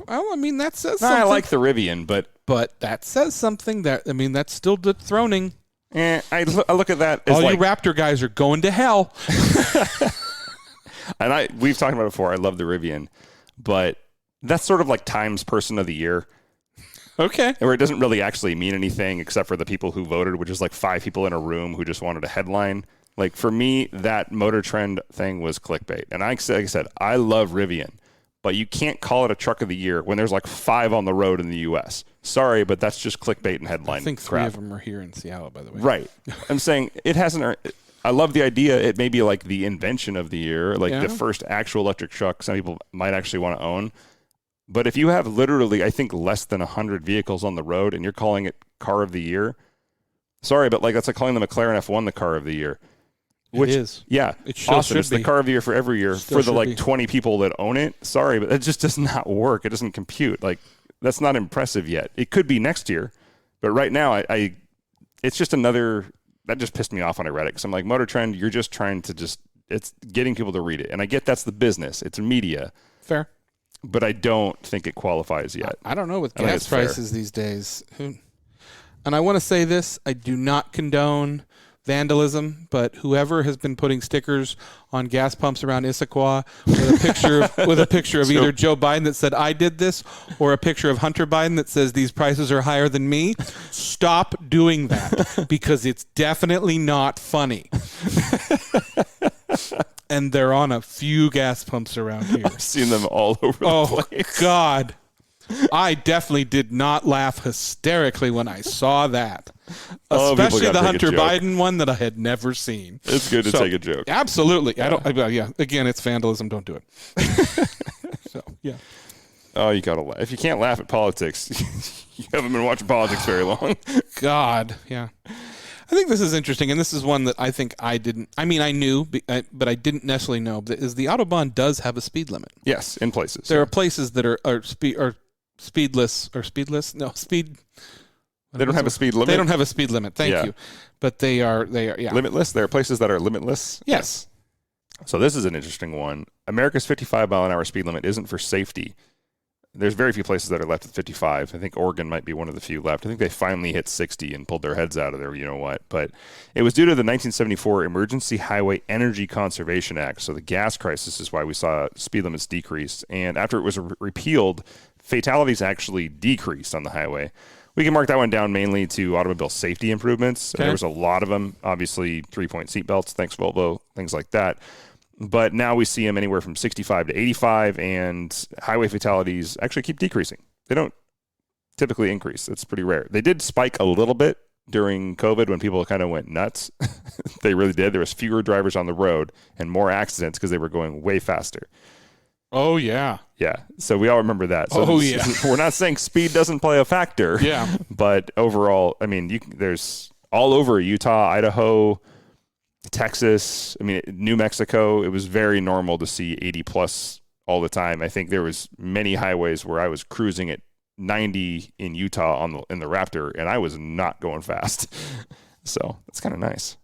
Well, that says something.
I like the Rivian, but
that says something. That's still dethroning.
I look at that as
all you Raptor guys are going to hell.
And we've talked about it before. I love the Rivian, but that's sort of like Time's Person of the Year.
Okay.
Where it doesn't really actually mean anything except for the people who voted, which is like 5 people in a room who just wanted a headline. Like for me, that Motor Trend thing was clickbait. And like I said, I love Rivian, but you can't call it a Truck of the Year when there's like 5 on the road in the U.S. Sorry, but that's just clickbait and headline.
I think 3 of them are here in Seattle, by the way.
Right. I'm saying it hasn't earned. I love the idea. It may be like the invention of the year, like the first actual electric truck some people might actually want to own. But if you have literally, I think, less than 100 vehicles on the road and you're calling it Car of the Year, sorry, but like that's like calling the McLaren F1 the Car of the Year.
Which, it is.
Yeah.
It still
awesome. It's the Car of the Year for every year for the like 20 people that own it. Sorry, but that just does not work. It doesn't compute. Like, that's not impressive yet. It could be next year, but right now, it's just another. That just pissed me off when I read it because I'm like, Motor Trend, you're just trying to it's getting people to read it, and I get that's the business. It's media.
Fair.
But I don't think it qualifies yet.
I don't know with gas prices these days. And I want to say this: I do not condone vandalism, but whoever has been putting stickers on gas pumps around Issaquah with a picture of either Joe Biden that said I did this or a picture of Hunter Biden that says these prices are higher than me, stop doing that because it's definitely not funny. And they're on a few gas pumps around here.
I've seen them all over the place.
Oh, God. I definitely did not laugh hysterically when I saw that. Especially the Hunter Biden one that I had never seen.
It's good to take a joke.
Absolutely. Yeah. Again, it's vandalism. Don't do it. So, yeah.
Oh, you got to laugh. If you can't laugh at politics, you haven't been watching politics very long.
God. Yeah. I think this is interesting, and this is one that I think I didn't. I mean, I knew, but I didn't necessarily know. Is the Autobahn does have a speed limit?
Yes, in places.
There are places that are speedless or speedless. No, speed.
They don't have a speed limit.
They don't have a speed limit. Thank you, but they are. Yeah.
Limitless. There are places that are limitless.
Yes.
So this is an interesting one. America's 55 mile an hour speed limit isn't for safety. There's very few places that are left at 55. I think Oregon might be one of the few left. I think they finally hit 60 and pulled their heads out of there, you know what. But it was due to the 1974 Emergency Highway Energy Conservation Act. So the gas crisis is why we saw speed limits decrease. And after it was repealed, fatalities actually decreased on the highway. We can mark that one down mainly to automobile safety improvements. Okay. There was a lot of them, obviously 3-point seatbelts, thanks Volvo, things like that. But now we see them anywhere from 65 to 85, and highway fatalities actually keep decreasing. They don't typically increase. It's pretty rare. They did spike a little bit during COVID when people kind of went nuts. They really did. There was fewer drivers on the road and more accidents because they were going way faster.
Oh, yeah.
Yeah. So we all remember that. So we're not saying speed doesn't play a factor.
Yeah.
But overall, I mean, there's all over Utah, Idaho, Texas, New Mexico, it was very normal to see 80 plus all the time. I think there was many highways where I was cruising at 90 in Utah in the Raptor, and I was not going fast. So that's kind of nice.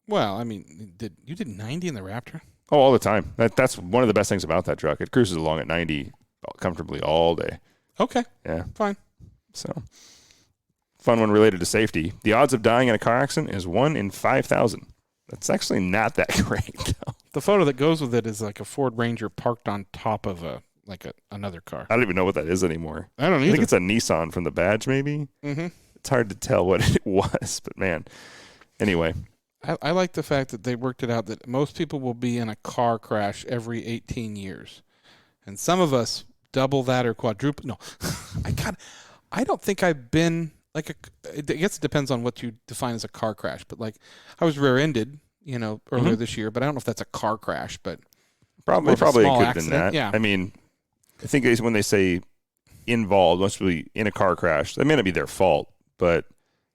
Well, you did 90 in the Raptor?
Oh, all the time. That's one of the best things about that truck. It cruises along at 90 comfortably all day.
Okay.
Yeah.
Fine.
So, fun one related to safety. The odds of dying in a car accident is 1 in 5,000. That's actually not that great, though.
The photo that goes with it is like a Ford Ranger parked on top of another car.
I don't even know what that is anymore.
I don't either.
I think it's a Nissan from the badge, maybe. Mm-hmm. It's hard to tell what it was, but man. Anyway.
I like the fact that they worked it out that most people will be in a car crash every 18 years. And some of us double that or quadruple. No, I don't think I've been I guess it depends on what you define as a car crash, but I was rear-ended, earlier this year, but I don't know if that's a car crash, but
probably it could have been that.
Yeah.
I think when they say involved, must be in a car crash. That may not be their fault, but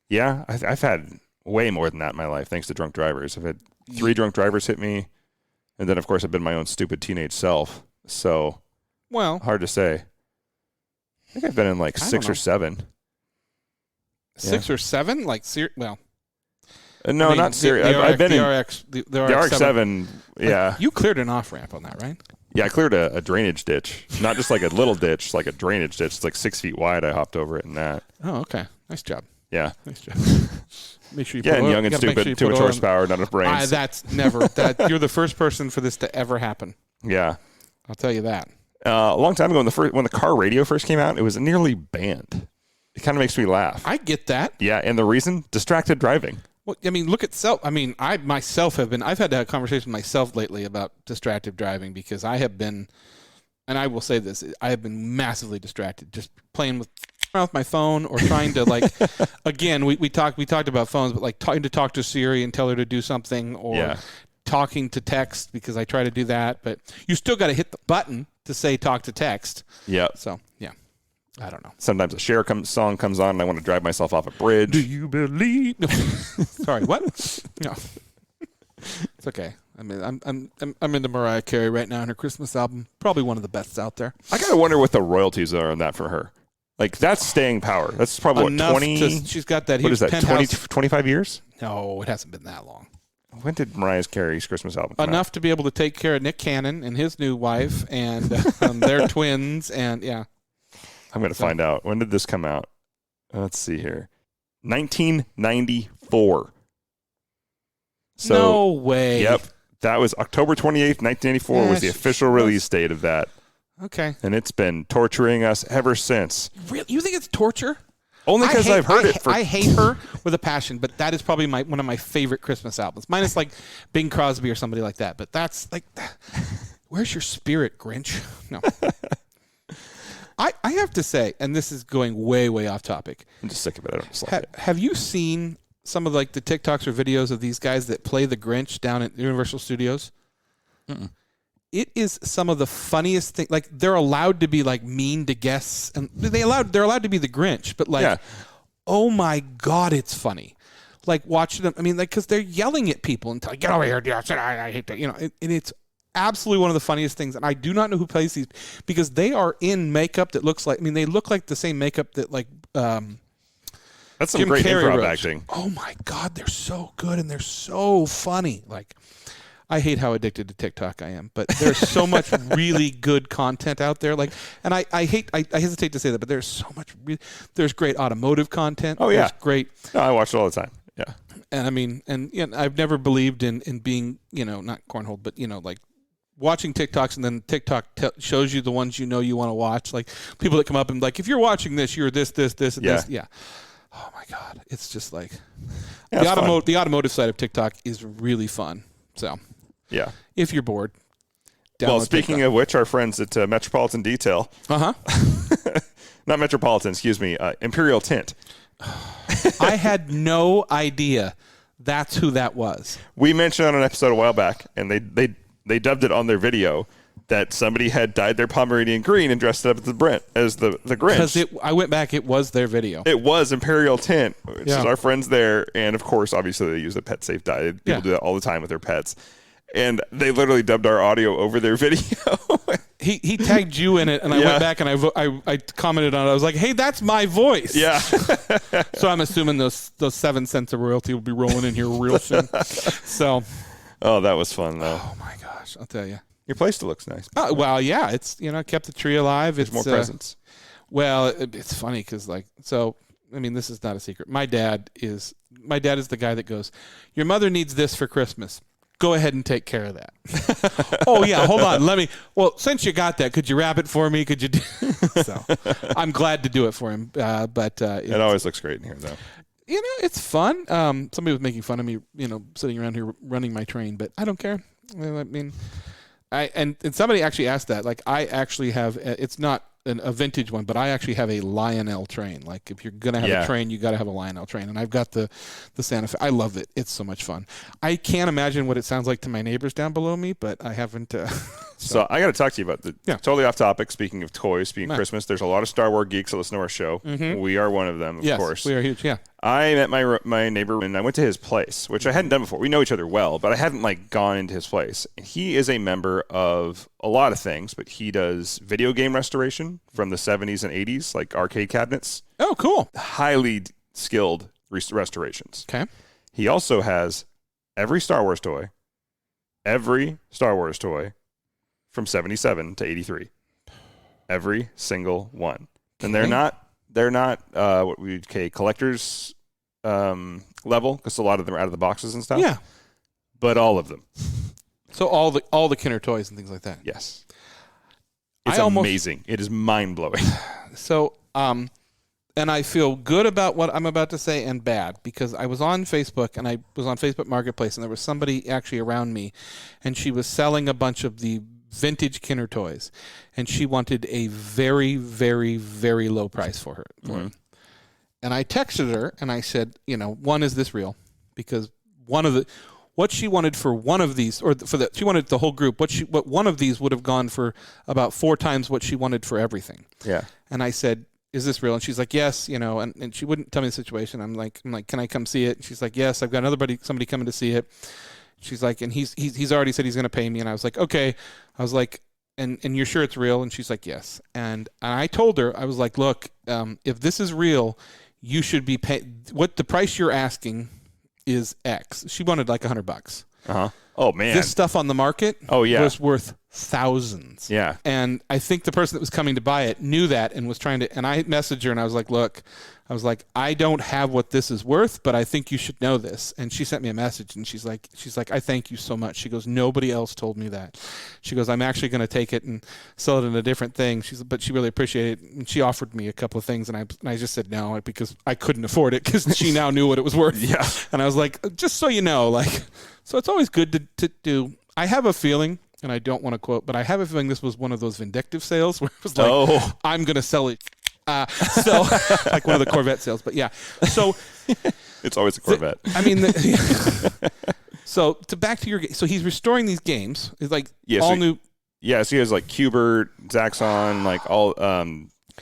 yeah, I've had way more than that in my life, thanks to drunk drivers. I've had 3 drunk drivers hit me, and then, of course, I've been my own stupid teenage self. So, hard to say. I think I've been in 6 or 7.
6 or 7?
No,
not
serious. I've been in the RX-7. Yeah.
You cleared an off-ramp on that, right?
Yeah, I cleared a drainage ditch. Not just like a little ditch, like a drainage ditch. It's 6 feet wide. I hopped over it in that.
Oh, okay. Nice job.
Yeah.
Nice job. Make sure you
young and stupid, too much horsepower, not enough brains.
That's never. You're the first person for this to ever happen.
Yeah.
I'll tell you that.
A long time ago, when the car radio first came out, it was nearly banned. It kind of makes me laugh.
I get that.
Yeah, and the reason? Distracted driving.
Well, look at self. I myself have been. I've had to have a conversation with myself lately about distracted driving because I have been, and I will say this, I have been massively distracted, just playing with my phone or trying to again, we talked about phones, but trying to talk to Siri and tell her to do something or talking to text because I try to do that, but you still got to hit the button to say talk to text.
Yeah.
So, yeah. I don't know.
Sometimes a Cher song comes on and I want to drive myself off a bridge.
Do you believe? Sorry, what? No. It's okay. I'm into Mariah Carey right now in her Christmas album. Probably one of the best out there.
I got to wonder what the royalties are on that for her. That's staying power. That's probably
enough
20.
She's got that.
What is that? 25 years?
No, it hasn't been that long.
When did Mariah Carey's Christmas album come
Enough
out?
to be able to take care of Nick Cannon and his new wife and their twins and yeah.
I'm going to find out. When did this come out? Let's see here. 1994. So,
no way.
Yep. That was October 28th, 1994 was the official release date of that.
Okay.
And it's been torturing us ever since.
Really? You think it's torture?
Only because I've heard it.
I hate her with a passion, but that is probably one of my favorite Christmas albums. Minus Bing Crosby or somebody like that. But that's where's your spirit, Grinch? No. I have to say, and this is going way, way off topic.
I'm just sick of it. I don't like it.
Have you seen some of the TikToks or videos of these guys that play the Grinch down at Universal Studios? Mm-mm. It is some of the funniest things. They're allowed to be mean to guests, and they're allowed to be the Grinch. But oh my God, it's funny. Watching them. because they're yelling at people and telling, "Get over here, I hate that." And it's absolutely one of the funniest things. And I do not know who plays these because they are in makeup that looks like. They look like the same makeup that
That's some
Jim
great
Carrey
improv
wrote.
acting.
Oh my God, they're so good and they're so funny. I hate how addicted to TikTok I am, but there's so much really good content out there. Like, and I hesitate to say that, but there's so much. There's great automotive content.
Oh yeah,
there's great.
No, I watch it all the time. Yeah.
And I mean, and I've never believed in being, not cornholed, but like watching TikToks, and then TikTok shows you the ones you want to watch. Like people that come up and like, if you're watching this, you're this, and this. Yeah. Oh my God, it's just like the automotive side of TikTok is really fun. So. Yeah. If you're bored.
Well, speaking of which, our friends at Metropolitan Detail.
Uh-huh.
Not Metropolitan, excuse me. Imperial Tint.
I had no idea that's who that was.
We mentioned on an episode a while back, and they dubbed it on their video that somebody had dyed their Pomeranian green and dressed it up as the Grinch.
Because I went back, it was their video.
It was Imperial Tint, which is our friends there. And, of course, obviously they use a pet safe dye. People do that all the time with their pets. And they literally dubbed our audio over their video.
He tagged you in it, and I went back and I commented on it. I was like, "Hey, that's my voice."
Yeah.
So I'm assuming those 7 cents of royalty will be rolling in here real soon. So.
Oh, that was fun though.
Oh my gosh, I'll tell you.
Your place still looks nice.
Oh, well, yeah, it's kept the tree alive.
There's more presents.
Well, it's funny because this is not a secret. My dad is the guy that goes, "Your mother needs this for Christmas. Go ahead and take care of that." Oh, yeah, hold on. Since you got that, could you wrap it for me? Could you do? So I'm glad to do it for him. But it
always looks great in here, though.
It's fun. Somebody was making fun of me, sitting around here running my train, but I don't care. I mean, and somebody actually asked that. Like, I actually have, it's not a vintage one, but I actually have a Lionel train. Like, if you're going to have a train, you got to have a Lionel train. And I've got the Santa Fe. I love it. It's so much fun. I can't imagine what it sounds like to my neighbors down below me, but I haven't.
So I got to talk to you about totally off topic. Speaking of toys, speaking of Christmas, there's a lot of Star Wars geeks that listen to our show. Mm-hmm. We are one of them, of course.
We are huge. Yeah.
I met my neighbor and I went to his place, which I hadn't done before. We know each other well, but I hadn't gone into his place. He is a member of a lot of things, but he does video game restoration from the 70s and 80s, like arcade cabinets.
Oh, cool.
Highly skilled restorations.
Okay.
He also has every Star Wars toy from 77 to 83. Every single one. And they're not what we would call collectors level, because a lot of them are out of the boxes and stuff.
Yeah.
But all of them.
So all the Kenner toys and things like that.
Yes. It's amazing. It is mind-blowing.
So, and I feel good about what I'm about to say and bad, because I was on Facebook, and I was on Facebook Marketplace, and there was somebody actually around me, and she was selling a bunch of the vintage Kenner toys, and she wanted a very, very, very low price for it. Mm-hmm. And I texted her, and I said, one, is this real? Because what she wanted for one of these, she wanted the whole group. What one of these would have gone for about 4 times what she wanted for everything.
Yeah.
And I said, "Is this real?" And she's like, "Yes," and she wouldn't tell me the situation. I'm like, "Can I come see it?" And she's like, "Yes, I've got somebody coming to see it." She's like, and he's already said he's going to pay me. And I was like, "Okay." I was like, and you're sure it's real? And she's like, "Yes." And I told her, I was like, "Look, if this is real, you should be paid. What the price you're asking is X." She wanted like $100.
Uh-huh. Oh man.
This stuff on the market was worth thousands.
Yeah.
And I think the person that was coming to buy it knew that and was trying to, and I messaged her and I was like, "Look," I was like, "I don't have what this is worth, but I think you should know this." And she sent me a message, and she's like, "I thank you so much." She goes, "Nobody else told me that." She goes, "I'm actually going to take it and sell it in a different thing." But she really appreciated it. And she offered me a couple of things, and I just said no, because I couldn't afford it, because she now knew what it was worth.
Yeah.
And I was like, "Just so you know, so it's always good to do." I have a feeling, and I don't want to quote, but I have a feeling this was one of those vindictive sales where it was like, I'm going to sell it. So like one of the Corvette sales, but yeah. So
it's always a Corvette.
So back to your game. So he's restoring these games. It's like new.
Yeah. So he has like Cubert, Zaxxon, like all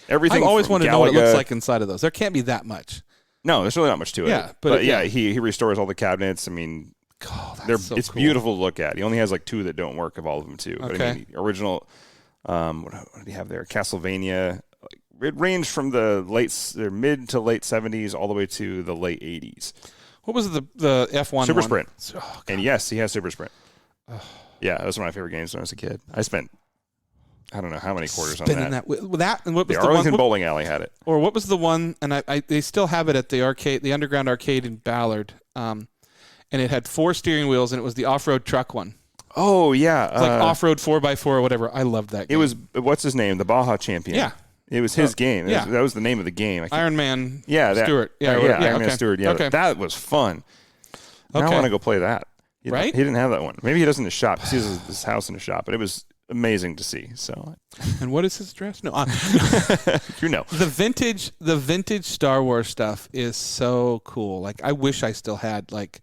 everything.
I've always wanted to know what it looks like inside of those. There can't be that much.
No, there's really not much to it.
Yeah,
but he restores all the cabinets. I mean, it's cool. Beautiful to look at. He only has like 2 that don't work of all of them too.
Okay.
But I mean, the original, what did he have there? Castlevania. It ranged from the mid to late 70s all the way to the late 80s.
What was the F1
Super
one?
Sprint. And yes, he has Super Sprint. Yeah, those were my favorite games when I was a kid. I spent, I don't know how many quarters on
Spinning
that.
that and what was
The
the
Arlington
one?
Bowling Alley had it.
Or what was the one? And they still have it at the arcade, the Underground Arcade in Ballard. And it had 4 steering wheels, and it was the off-road truck one.
Oh, yeah.
It's like off-road 4x4 or whatever. I loved that game.
It was, what's his name? The Baja Champion.
Yeah.
It was his game.
Yeah.
That was the name of the game.
Iron Man
Stewart.
Stewart.
Iron Man Stewart. Yeah,
Okay.
that was fun. Now I want to go play that.
Right?
He didn't have that one. Maybe he does in his shop. He has his house in his shop, but it was amazing to see. So,
And what is his address? No,
you know.
the vintage Star Wars stuff is so cool. Like, I wish I still had, like,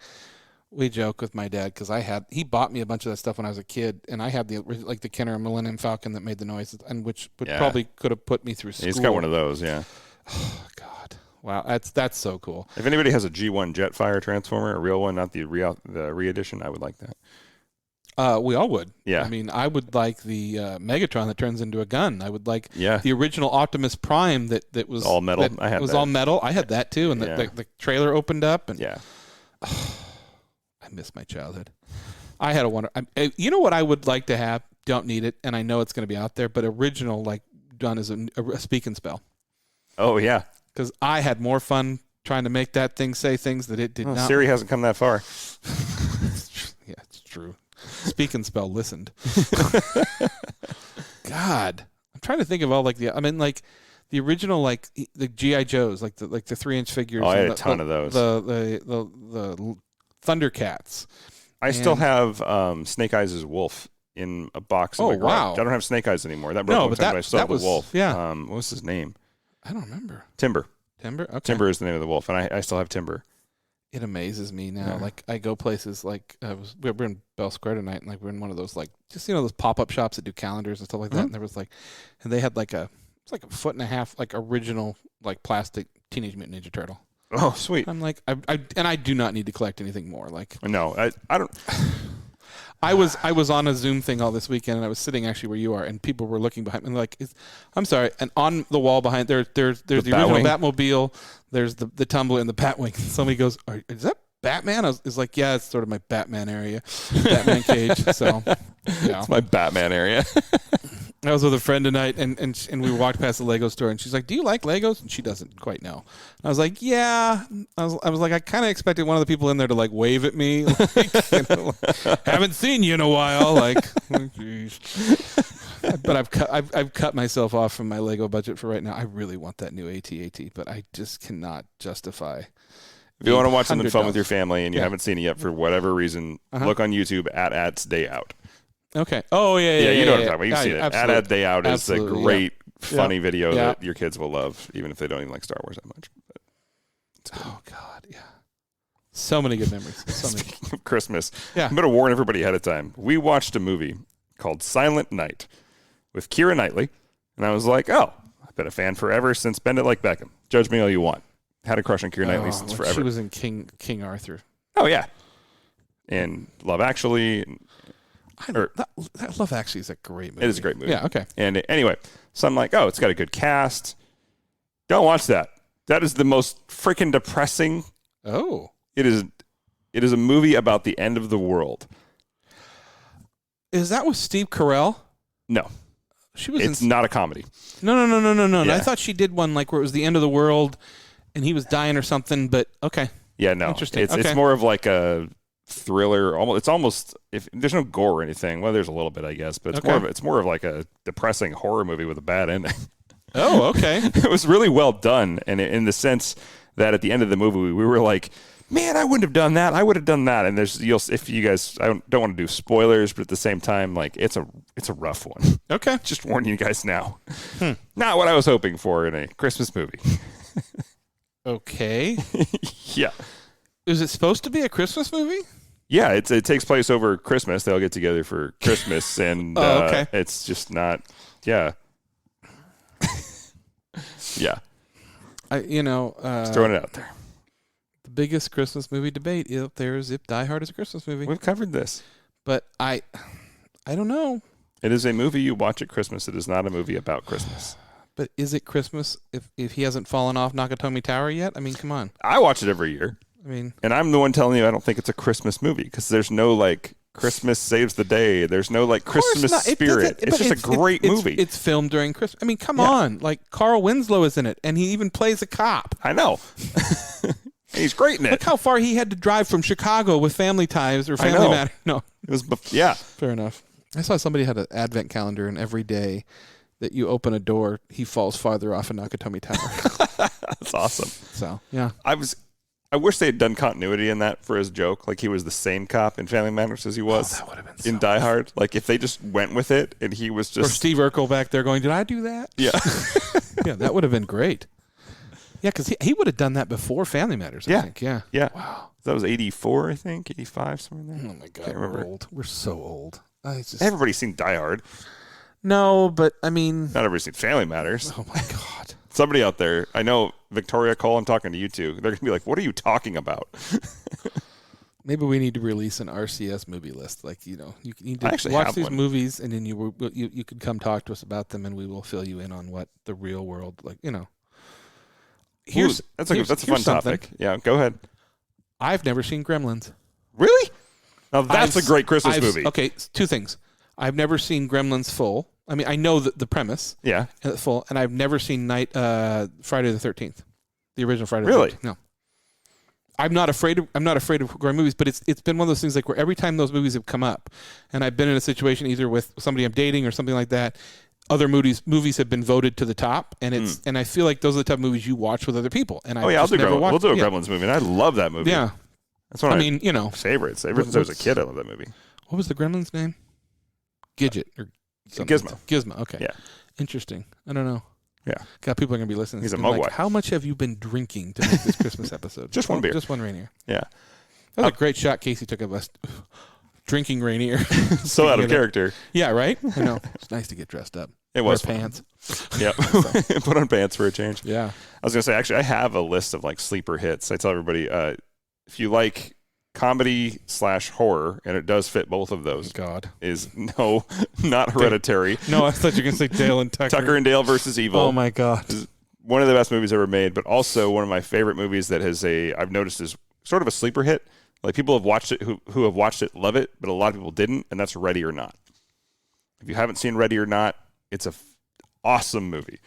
we joke with my dad because he bought me a bunch of that stuff when I was a kid, and I had the Kenner Millennium Falcon that made the noise, and which probably could have put me through school.
He's got one of those, yeah.
Oh, God. Wow, that's so cool.
If anybody has a G1 Jetfire Transformer, a real one, not the re-edition, I would like that.
We all would.
Yeah.
I mean, I would like the Megatron that turns into a gun. I would like
the
original Optimus Prime that was
all metal. I had that.
all metal. I had that too, and the trailer opened up, and I miss my childhood. I had a wonder. You know what I would like to have? Don't need it, and I know it's going to be out there, but original, like done as a speak and spell.
Oh yeah,
because I had more fun trying to make that thing say things that it did not.
Siri hasn't come that far.
Yeah, it's true. Speak and spell listened. God, I'm trying to think of all the original, like the GI Joes, like the 3-inch figures.
Oh, I had a ton of those.
The Thundercats.
I still have Snake Eyes' Wolf in a box. In my garage.
Wow!
I don't have Snake Eyes anymore. That broke but I still have the wolf.
Yeah.
What was his name?
I don't remember.
Timber.
Okay.
Timber is the name of the wolf, and I still have Timber.
It amazes me now. Yeah. Like, I go places like we were in Bell Square tonight, and like we're in one of those those pop-up shops that do calendars and stuff like that. And there was and they had it's like a 1.5 foot original plastic Teenage Mutant Ninja Turtle.
Oh, sweet.
I'm like, I do not need to collect anything more.
No, I don't.
I was on a Zoom thing all this weekend, and I was sitting actually where you are, and people were looking behind me. I'm sorry, and on the wall behind there's the original Batmobile, there's the Tumbler and the Batwing. Somebody goes, "Is that Batman?" I was like, "Yeah, it's sort of my Batman area, Batman cage." So, yeah,
it's my Batman area.
I was with a friend tonight, and we walked past the Lego store, and she's like, "Do you like Legos?" And she doesn't quite know. And I was like, "Yeah." I was like, I kind of expected one of the people in there to wave at me, haven't seen you in a while, geez. But I've cut myself off from my Lego budget for right now. I really want that new AT-AT, but I just cannot justify.
If you want to watch something fun with your family and you haven't seen it yet for whatever reason, look on YouTube at At's Day Out.
Okay. Oh, yeah.
You know what I'm talking about. You've seen it.
Absolutely.
At Day Out is a great, funny video
Yeah.
that your kids will love, even if they don't even like Star Wars that much. But
oh, God, yeah. So many good memories.
Speaking of Christmas,
Yeah.
I'm going to warn everybody ahead of time. We watched a movie called Silent Night with Keira Knightley, and I was like, oh, I've been a fan forever since Bend It Like Beckham. Judge me all you want. Had a crush on Keira Knightley since forever.
She was in King Arthur.
Oh, yeah. And Love Actually.
That Love Actually is a great movie.
It is a great movie.
Yeah, okay.
And anyway, so I'm like, oh, it's got a good cast. Don't watch that. That is the most freaking depressing.
Oh.
It is a movie about the end of the world.
Is that with Steve Carell?
No. It's not a comedy.
No.
Yeah.
I thought she did one where it was the end of the world and he was dying or something, but okay.
Yeah, no.
Interesting.
It's more of like a thriller. It's almost, if there's no gore or anything. Well, there's a little bit, I guess, but it's more of like a depressing horror movie with a bad ending.
Oh, okay.
It was really well done, and in the sense that at the end of the movie we were like, man, I wouldn't have done that. I would have done that. And if you guys, I don't want to do spoilers, but at the same time, it's a rough one.
Okay.
Just warning you guys now. Not what I was hoping for in a Christmas movie.
Okay.
Yeah.
Is it supposed to be a Christmas movie?
Yeah, it takes place over Christmas. They all get together for Christmas, and
okay.
It's just not. Yeah. Yeah.
Just
throwing it out there.
The biggest Christmas movie debate out there is if Die Hard is a Christmas movie.
We've covered this.
But I don't know.
It is a movie you watch at Christmas. It is not a movie about Christmas.
But is it Christmas if he hasn't fallen off Nakatomi Tower yet? I mean, come on.
I watch it every year.
I mean,
and I'm the one telling you I don't think it's a Christmas movie because there's no Christmas saves the day. There's no like Christmas spirit. It's just a great movie.
It's filmed during Christmas. I mean, come on. Like Carl Winslow is in it, and he even plays a cop.
I know. He's great in it.
Look how far he had to drive from Chicago with Family Ties or Family Matters. No,
it was. Yeah,
fair enough. I saw somebody had an advent calendar, and every day that you open a door, he falls farther off a Nakatomi Tower.
That's awesome.
So yeah,
I wish they had done continuity in that for his joke. Like he was the same cop in Family Matters as he was in Die Hard. Like if they just went with it and he was just...
Or Steve Urkel back there going, did I do that?
Yeah.
Yeah, that would have been great. Yeah, because he would have done that before Family Matters, I think. Yeah.
Yeah.
Wow.
That was 84, I think. 85, somewhere in there.
Oh, my God. We're old. We're so old.
Everybody's seen Die Hard.
No, but I mean...
Not everybody's seen Family Matters.
Oh, my God.
Somebody out there, I know Victoria Cole, I'm talking to you two. They're going to be like, what are you talking about?
Maybe we need to release an RCS movie list. Like, you need to watch these movies, and then you could come talk to us about them, and we will fill you in on what the real world,
That's a fun topic. Yeah, go ahead.
I've never seen Gremlins.
Really? Now that's a great Christmas movie.
Okay, two things. I've never seen Gremlins full. I mean, I know the premise.
Yeah.
Full, and I've never seen Friday the 13th, the original Friday.
Really?
The 13th. No. I'm not afraid of gory movies, but it's been one of those things like where every time those movies have come up, and I've been in a situation either with somebody I'm dating or something like that, other movies have been voted to the top, and and I feel like those are the type of movies you watch with other people. And
I'll do Gremlins. We'll do a Gremlins movie, and I love that movie.
Yeah.
That's one of my favorites. Ever since I was a kid, I love that movie.
What was the Gremlins name? Gidget or something. Gizmo. Okay.
Yeah.
Interesting. I don't know.
Yeah.
God, people are going to be listening.
He's a mogwai.
Like, how much have you been drinking to make this Christmas episode?
Just one beer.
Just one Rainier.
Yeah.
That was a great shot Casey took of us drinking Rainier.
So out of character.
Yeah, right? I know. It's nice to get dressed up.
It was
Wear pants.
Yep. Put on pants for a change.
Yeah.
I was going to say, actually, I have a list of like sleeper hits. I tell everybody, if you like comedy/horror, and it does fit both of those.
God.
Is not Hereditary.
No, I thought you were going to say Dale and Tucker.
Tucker and Dale versus Evil.
Oh my God.
Is one of the best movies ever made, but also one of my favorite movies that I've noticed is sort of a sleeper hit. Like people have watched it who have watched it love it, but a lot of people didn't, and that's Ready or Not. If you haven't seen Ready or Not, it's a awesome movie.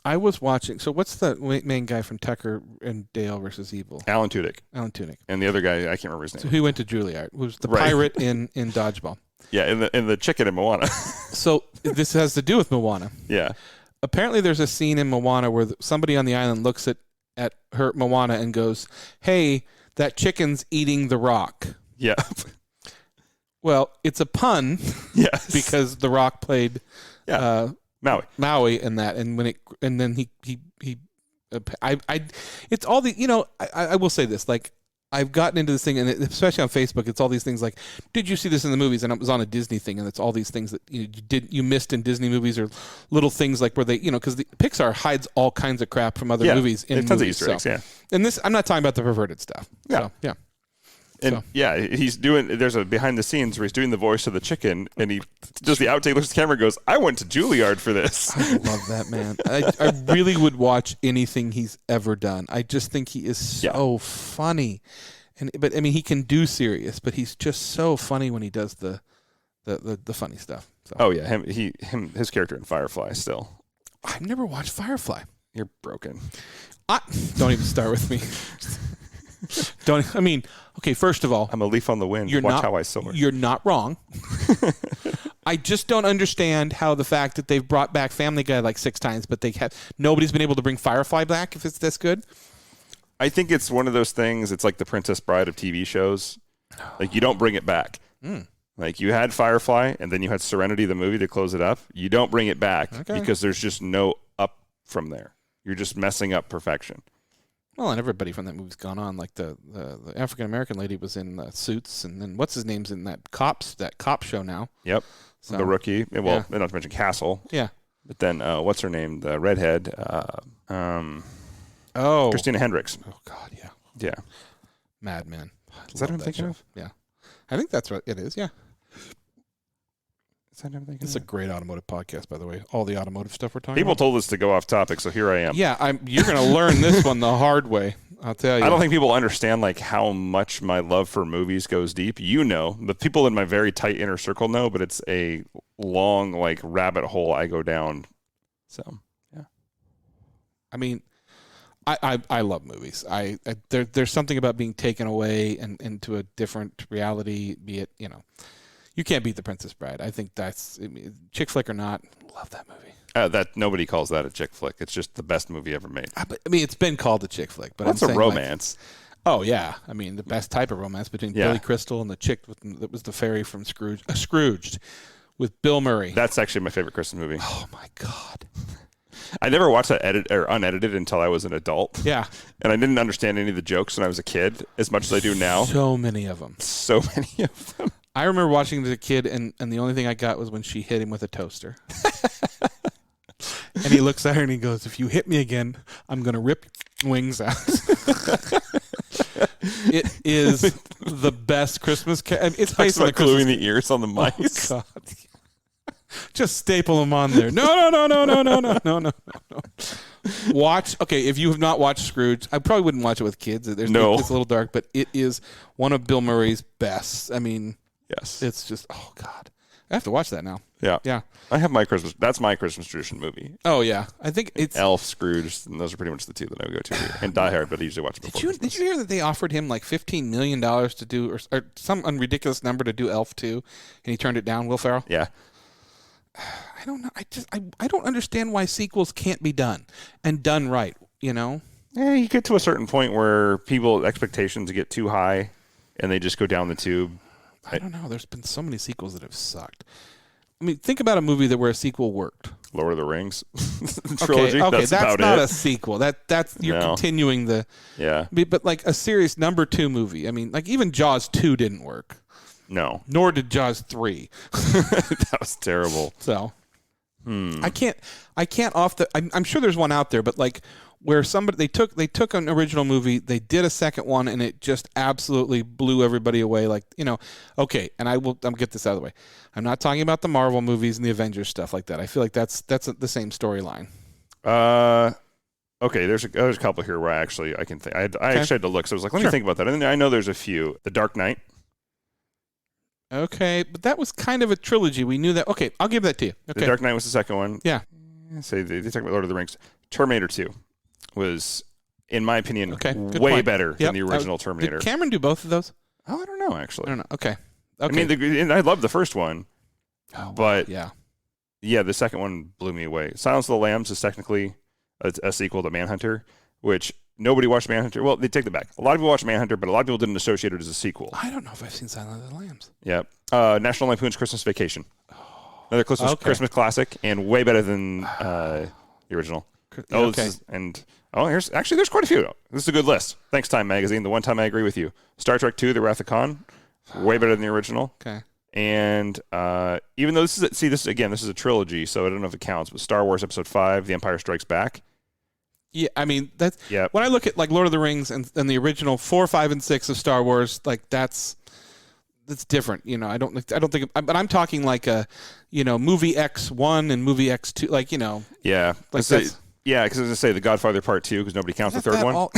I was watching. So what's the main guy from Tucker and Dale versus Evil?
Alan Tudyk.
And
the other guy, I can't remember his name.
So he went to Juilliard. Was the pirate in Dodgeball?
Yeah, in the chicken in Moana.
So this has to do with Moana.
Yeah.
Apparently, there's a scene in Moana where somebody on the island looks at her Moana and goes, "Hey, that chicken's eating the rock."
Yeah.
Well, it's a pun.
Yes.
Because the Rock played. Maui in that, and then he it's all the I will say this, like I've gotten into this thing, and especially on Facebook, it's all these things like, did you see this in the movies? And it was on a Disney thing, and it's all these things that you missed in Disney movies, or little things like where they because the Pixar hides all kinds of crap from other movies in
tons
movies,
of Easter eggs. Yeah,
and this I'm not talking about the perverted stuff.
Yeah,
so, yeah.
And he's doing. There's a behind the scenes where he's doing the voice of the chicken, and he does the outtake. Looks at the camera, and goes, "I went to Juilliard for this."
I love that man. I really would watch anything he's ever done. I just think he is so funny, but I mean, he can do serious, but he's just so funny when he does the funny stuff. So.
Oh yeah, his character in Firefly still.
I've never watched Firefly.
You're broken.
Don't even start with me. Okay, first of all,
I'm a leaf on the wind. Watch how I soar.
You're not wrong. I just don't understand how the fact that they've brought back Family Guy like 6 times, but nobody's been able to bring Firefly back if it's this good.
I think it's one of those things. It's like the Princess Bride of TV shows. Like you don't bring it back. Like you had Firefly, and then you had Serenity, the movie, to close it up. You don't bring it back because there's just no up from there. You're just messing up perfection.
Well, and everybody from that movie's gone on. Like the African American lady was in Suits, and then what's his name's in that cop show now.
Yep, so, the Rookie. Well, not to mention Castle.
Yeah,
but then what's her name? The redhead. Christina Hendricks.
Oh God,
yeah.
Mad Men.
Is that what I'm thinking of?
Yeah, I think that's what it is. Yeah.
Is that everything?
It's a great automotive podcast, by the way. All the automotive stuff we're talking
People
about.
told us to go off topic, so here I am.
Yeah, you're going to learn this one the hard way. I'll tell you.
I don't think people understand like how much my love for movies goes deep. You know, the people in my very tight inner circle know, but it's a long like rabbit hole I go down. So yeah,
I mean, I love movies. There's something about being taken away and into a different reality. Be it you can't beat The Princess Bride. I think chick flick or not, love that movie.
That nobody calls that a chick flick. It's just the best movie ever made.
I mean, it's been called a chick flick, but
that's a romance.
Oh yeah, I mean the best type of romance between Billy Crystal and the chick that was the fairy from Scrooged, with Bill Murray.
That's actually my favorite Christmas movie.
Oh my God.
I never watched that unedited until I was an adult.
Yeah.
And I didn't understand any of the jokes when I was a kid as much as I do now.
So many of them. I remember watching it as a kid, and the only thing I got was when she hit him with a toaster. And he looks at her and he goes, "If you hit me again, I'm going to rip your wings out." It is the best Christmas. It's based on
gluing the ears on the mice.
Oh, God. Just staple them on there. No. Watch. Okay, if you have not watched Scrooge, I probably wouldn't watch it with kids. It's a little dark, but it is one of Bill Murray's best. I mean,
yes,
it's just God. I have to watch that now.
Yeah. I have my Christmas. That's my Christmas tradition movie.
Oh yeah, I think it's
Elf, Scrooge, and those are pretty much the two that I would go to here. And Die Hard, but I usually watch it before.
Did you hear that they offered him like $15 million to do, or some ridiculous number to do Elf 2, and he turned it down? Will Ferrell.
Yeah.
I don't know. I don't understand why sequels can't be done and done right. Yeah,
you get to a certain point where people's expectations get too high, and they just go down the tube.
I don't know. There's been so many sequels that have sucked. I mean, think about a movie where a sequel worked.
Lord of the Rings trilogy.
Okay, that's not a sequel. That's you're continuing the.
Yeah.
But like a serious number 2 movie. I mean, like even Jaws 2 didn't work.
No.
Nor did Jaws 3.
That was terrible.
So, I can't I'm sure there's one out there, but like where they took an original movie, they did a second one, and it just absolutely blew everybody away. Like, okay, and I'll get this out of the way. I'm not talking about the Marvel movies and the Avengers stuff like that. I feel like that's the same storyline.
Okay, there's a couple here where I can think. I actually had to look, so I was like, let me think about that. And I know there's a few. The Dark Knight.
Okay, but that was kind of a trilogy. We knew that. Okay, I'll give that to you. Okay.
The Dark Knight was the second one.
Yeah.
Say they talk about Lord of the Rings. Terminator 2 was, in my opinion, way better than the original Terminator.
Did Cameron do both of those?
Oh, I don't know, actually.
I don't know. Okay.
I mean, I love the first one, but
yeah,
the second one blew me away. Silence of the Lambs is technically a sequel to Manhunter, which nobody watched Manhunter. Well, they take that back. A lot of people watched Manhunter, but a lot of people didn't associate it as a sequel.
I don't know if I've seen Silence of the Lambs.
Yeah. National Lampoon's Christmas Vacation. Another Christmas classic, and way better than the original. There's quite a few. This is a good list. Thanks, Time Magazine. The one time I agree with you. Star Trek II, The Wrath of Khan, way better than the original.
Okay.
And even though this is a trilogy, so I don't know if it counts, but Star Wars Episode 5, The Empire Strikes Back.
Yeah, I mean when I look at like Lord of the Rings and the original 4, 5, and 6 of Star Wars, like that's different. I don't think, but I'm talking like a, movie X1 and movie X2, like
Yeah,
like
yeah, because I was gonna say The Godfather Part 2, because nobody counts the third one.
God,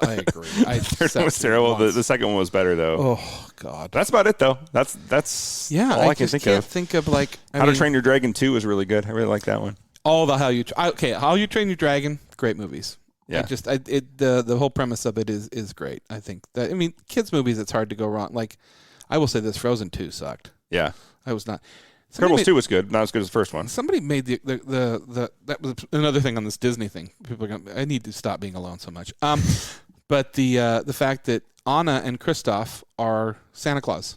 I agree.
The third one was terrible. The second one was better though.
Oh God,
that's about it though. That's all I can think of.
Think of like
How to Train Your Dragon 2 was really good. I really like that one.
All the How You Train Your Dragon, great movies.
Yeah,
the whole premise of it is great. I think that kids movies, it's hard to go wrong. Like I will say this, Frozen 2 sucked.
Yeah,
I was not.
Incredibles 2 was good, not as good as the first one.
Somebody made the that was another thing on this Disney thing. I need to stop being alone so much. But the fact that Anna and Kristoff are Santa Claus,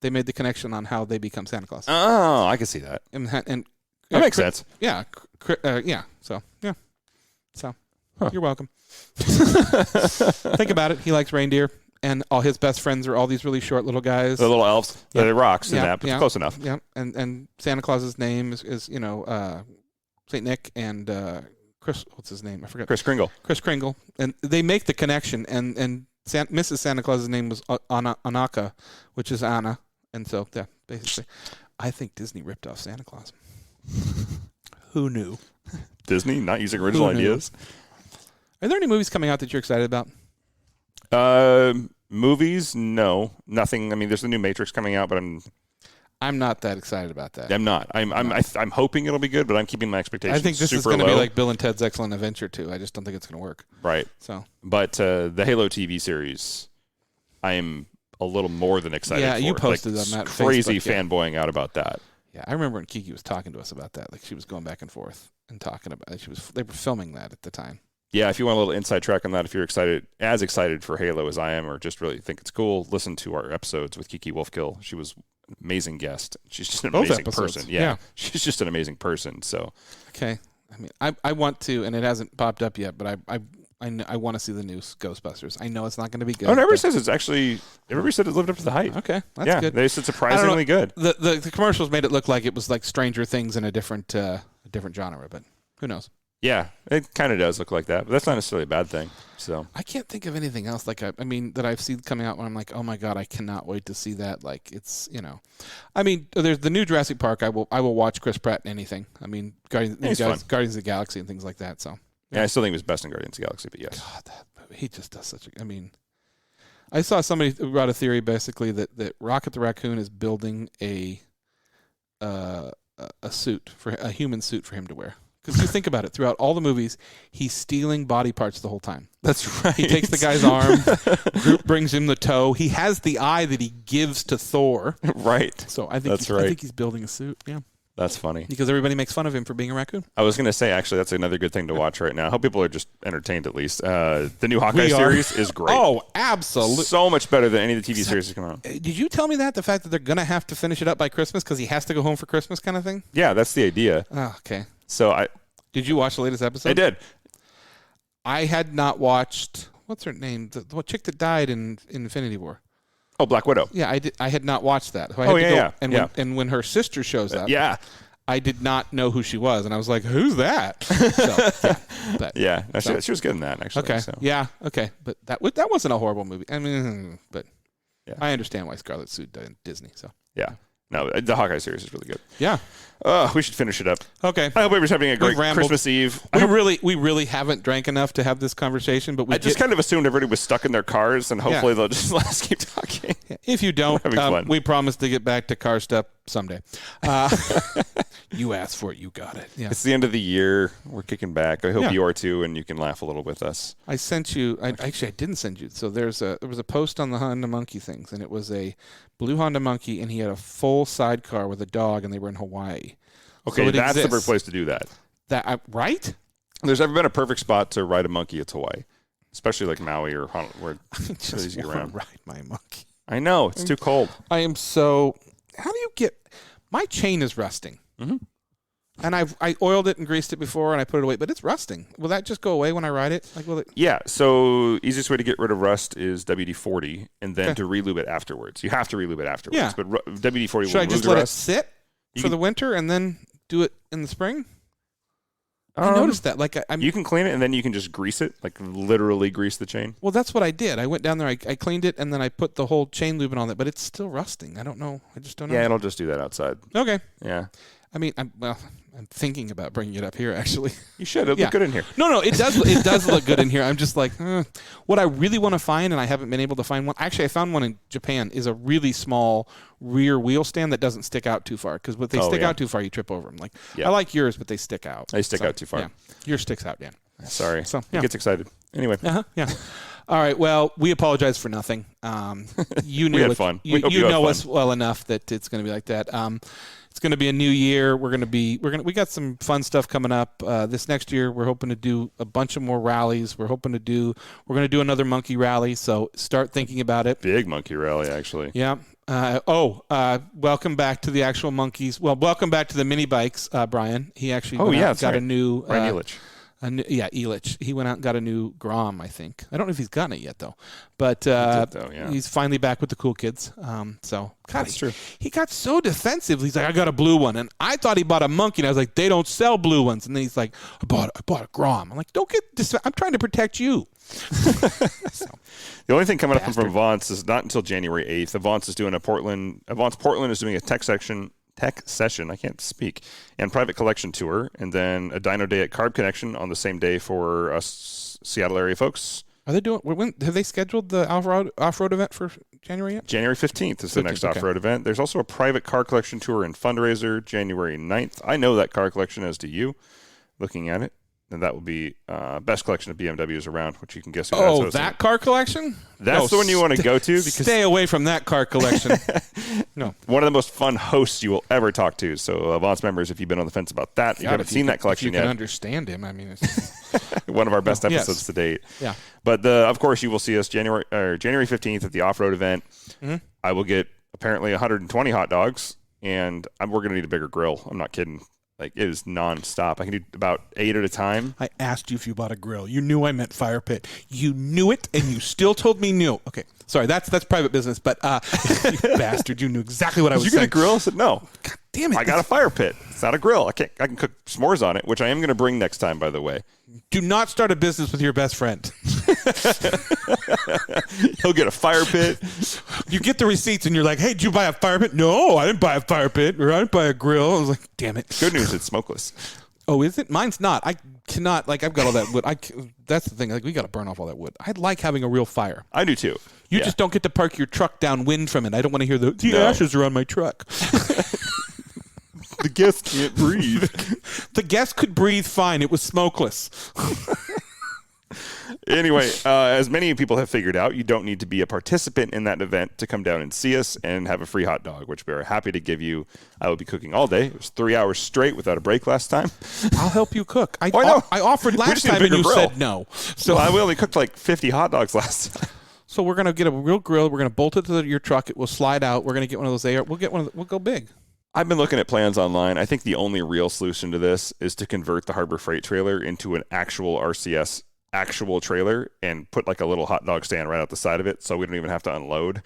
they made the connection on how they become Santa Claus.
Oh, I can see that.
And
that makes sense.
Yeah, yeah. So yeah, You're welcome. Think about it. He likes reindeer. And all his best friends are all these really short little guys.
The little elves.
Yeah.
They're rocks in that, but it's close enough.
Yeah. And Santa Claus's name is St. Nick and Chris, what's his name? I forgot.
Kris Kringle.
Kris Kringle. And they make the connection. And Mrs. Santa Claus's name was Anaka, which is Anna. And so, yeah, basically. I think Disney ripped off Santa Claus. Who knew?
Disney not using original ideas.
Are there any movies coming out that you're excited about?
Movies? No, nothing. I mean, there's the new Matrix coming out, but
I'm not that excited about that.
I'm not. I'm hoping it'll be good, but I'm keeping my expectations.
I think this is going to be like Bill and Ted's Excellent Adventure 2. I just don't think it's going to work.
Right.
So,
but the Halo TV series, I am a little more than excited.
Yeah,
for.
You posted
on
that.
Crazy
Facebook,
fanboying out about that.
Yeah, I remember when Kiki was talking to us about that. Like she was going back and forth and talking about it. They were filming that at the time. Yeah,
if you want a little inside track on that, if you're as excited for Halo as I am, or just really think it's cool, listen to our episodes with Kiki Wolfkill. She was an amazing guest. She's just an amazing person. Yeah, she's just an amazing person. So,
okay. I mean, I want to, and it hasn't popped up yet, but I want to see the new Ghostbusters. I know it's not going to be good.
Oh, everybody says it's actually. Everybody said it lived up to the hype.
Okay, that's good.
They said surprisingly good.
The commercials made it look like it was like Stranger Things in a different genre, but who knows?
Yeah, it kind of does look like that, but that's not necessarily a bad thing. So
I can't think of anything else that I've seen coming out when I'm like, oh my god, I cannot wait to see that. Like it's I mean, there's the new Jurassic Park. I will watch Chris Pratt in anything. I mean, Guardians of the Galaxy and things like that. So
yeah, I still think he was best in Guardians of the Galaxy, but yes,
God, that movie, he just does such a. I mean, I saw somebody who brought a theory basically that Rocket the Raccoon is building a suit for a human suit for him to wear. Because you think about it, throughout all the movies, he's stealing body parts the whole time.
That's right.
He takes the guy's arm, Groot brings him the toe. He has the eye that he gives to Thor.
Right.
So I think he's building a suit. Yeah.
That's funny.
Because everybody makes fun of him for being a raccoon.
I was going to say, actually, that's another good thing to watch right now. I hope people are just entertained at least. The new Hawkeye series is great.
Oh, absolutely.
So much better than any of the TV series that come out.
Did you tell me that? The fact that they're going to have to finish it up by Christmas because he has to go home for Christmas kind of thing?
Yeah, that's the idea.
Oh, okay.
So
Did you watch the latest episode?
I did.
I had not watched, what's her name? The chick that died in Infinity War.
Oh, Black Widow.
Yeah, I had not watched that. So And when her sister shows up, I did not know who she was, and I was like, "Who's that?"
She was good in that actually.
Okay,
so.
yeah, okay, but that wasn't a horrible movie. I mean, but I understand why Scarlet sued Disney. So
yeah. No, the Hawkeye series is really good.
Yeah.
We should finish it up.
Okay.
I hope everybody's having a great Christmas Eve.
We really haven't drank enough to have this conversation, but I
just kind of assumed everybody was stuck in their cars, and hopefully they'll just let us keep talking.
If you don't, we promise to get back to car stuff someday. You asked for it, you got it. Yeah.
It's the end of the year. We're kicking back. I hope you are too, and you can laugh a little with us.
I sent you. I didn't send you. So there was a post on the Honda Monkey things, and it was a blue Honda Monkey, and he had a full sidecar with a dog, and they were in Hawaii.
Okay, so that's the perfect place to do that.
Right?
If there's ever been a perfect spot to ride a monkey, it's Hawaii, especially like Maui or where it's easy to get around.
Ride my monkey.
I know it's too cold.
I am so. How do you get? My chain is rusting.
Mm-hmm.
And I oiled it and greased it before, and I put it away, but it's rusting. Will that just go away when I ride it? Like, will it?
Yeah. So easiest way to get rid of rust is WD-40, and then to relube it afterwards. You have to relube it afterwards.
Yeah.
But WD-40 will remove the rust.
Should I just let it sit for the winter and then do it in the spring? I noticed that. Like,
you can clean it, and then you can just grease it, like literally grease the chain.
Well, that's what I did. I went down there, I cleaned it, and then I put the whole chain lube and all that, but it's still rusting. I don't know. I just don't know.
Yeah, it'll just do that outside.
Okay.
Yeah.
I mean, I'm thinking about bringing it up here, actually.
You should. It'll look good in here.
No, it does. It does look good in here. I'm just like, what I really want to find, and I haven't been able to find one. Actually, I found one in Japan. Is a really small rear wheel stand that doesn't stick out too far. Because when they stick out too far, you trip over them. Like I like yours, but they stick out.
They stick out too far.
Yeah, yours sticks out. Yeah.
Sorry. So he gets excited. Anyway.
Yeah. All right. Well, we apologize for nothing. You knew
we had fun.
You know us well enough that it's going to be like that. It's going to be a new year. We got some fun stuff coming up. This next year, we're hoping to do a bunch of more rallies. We're going to do another monkey rally. So start thinking about it.
Big monkey rally, actually.
Yeah. Welcome back to the actual monkeys. Well, welcome back to the mini bikes, Brian. He actually got a new
Brian Elich.
Elich. He went out and got a new Grom, I think. I don't know if he's gotten it yet, though. But he's finally back with the cool kids. That's true. He got so defensive. He's like, I got a blue one. And I thought he bought a monkey. And I was like, they don't sell blue ones. And then he's like, I bought a Grom. I'm like, don't get this. I'm trying to protect you.
The only thing coming up from Avance is not until January 8th. Avance is doing Portland is doing a tech Tech Session. I can't speak. And Private Collection Tour. And then a Dino Day at Carb Connection on the same day for us Seattle area folks.
Are they doing? When have they scheduled the off-road event for January yet?
January 15th is the next off-road event. There's also a private car collection tour and fundraiser January 9th. I know that car collection, as do you, looking at it. And that will be best collection of BMWs around, which you can guess.
Oh, that car collection?
That's the one you want to go to. Because
stay away from that car collection. No.
One of the most fun hosts you will ever talk to. So, Avance members, if you've been on the fence about that, you haven't seen that collection
yet.
You
can understand him. I mean, it's
one of our best episodes to date.
Yeah.
But of course, you will see us January 15th at the off-road event. Mm-hmm. I will get apparently 120 hot dogs, and we're going to need a bigger grill. I'm not kidding. Like, it is nonstop. I can do about 8 at a time.
I asked you if you bought a grill. You knew I meant fire pit. You knew it, and you still told me no. Okay, sorry, that's private business, but you bastard, you knew exactly what I was saying.
Did you get a grill? I said, no.
God damn it.
I got a fire pit. It's not a grill. I can cook s'mores on it, which I am going to bring next time, by the way.
Do not start a business with your best friend.
He'll get a fire pit.
You get the receipts and you're like, hey, did you buy a fire pit? No, I didn't buy a fire pit, or I didn't buy a grill. I was like, damn it.
Good news, it's smokeless.
Oh, is it? Mine's not. I cannot, I've got all that wood. That's the thing. Like, we got to burn off all that wood. I like having a real fire.
I do too.
You just don't get to park your truck downwind from it. I don't want to hear the ashes are on my truck.
The guests can't breathe.
The guests could breathe fine. It was smokeless.
Anyway, as many people have figured out, you don't need to be a participant in that event to come down and see us and have a free hot dog, which we are happy to give you. I will be cooking all day. It was 3 hours straight without a break last time.
I'll help you cook. I offered last time and you said no. So
we only cooked like 50 hot dogs last time.
So we're going to get a real grill. We're going to bolt it to your truck. It will slide out. We're going to get one of those AR. We'll go big.
I've been looking at plans online. I think the only real solution to this is to convert the Harbor Freight trailer into an actual RCS actual trailer and put like a little hot dog stand right out the side of it, so we don't even have to unload.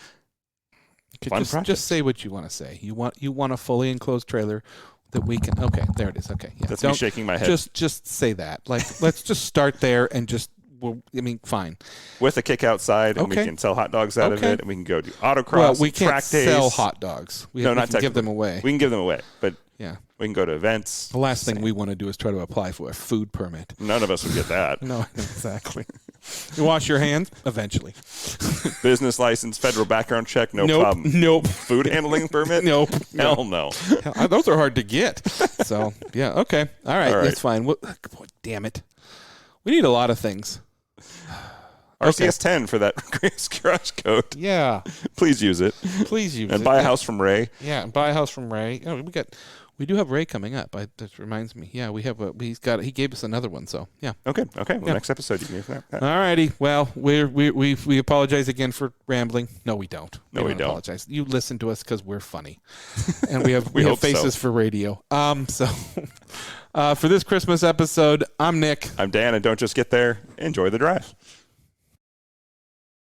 Just say what you want to say. You want a fully enclosed trailer that we can. Okay, there it is. Okay, yeah.
That's me shaking my head.
Just say that. Like, let's just start there and just. Well, I mean, fine.
With a kick outside, and we can sell hot dogs out of it, and we can go do autocross.
Well, we can't
track days.
sell hot dogs. We can give them away.
We can give them away, but
yeah,
we can go to events.
The last thing we want to do is try to apply for a food permit.
None of us would get that.
No, exactly. You wash your hands eventually.
Business license, federal background check, no problem.
Nope.
Food handling permit?
Nope.
Hell no.
Those are hard to get. So yeah, okay, all right. That's fine. Boy, damn it, we need a lot of things.
RCS 10 for that garage code.
Yeah.
Please use it. And buy a house from Ray.
Yeah, and buy a house from Ray. Oh, we do have Ray coming up. That reminds me. Yeah, we have he gave us another one, so yeah.
Okay. Well, next episode you can hear that.
All righty. Well, we apologize again for rambling. No, we don't.
We don't
apologize. You listen to us because we're funny. And we have faces for radio. So for this Christmas episode, I'm Nick.
I'm Dan, and don't just get there. Enjoy the drive.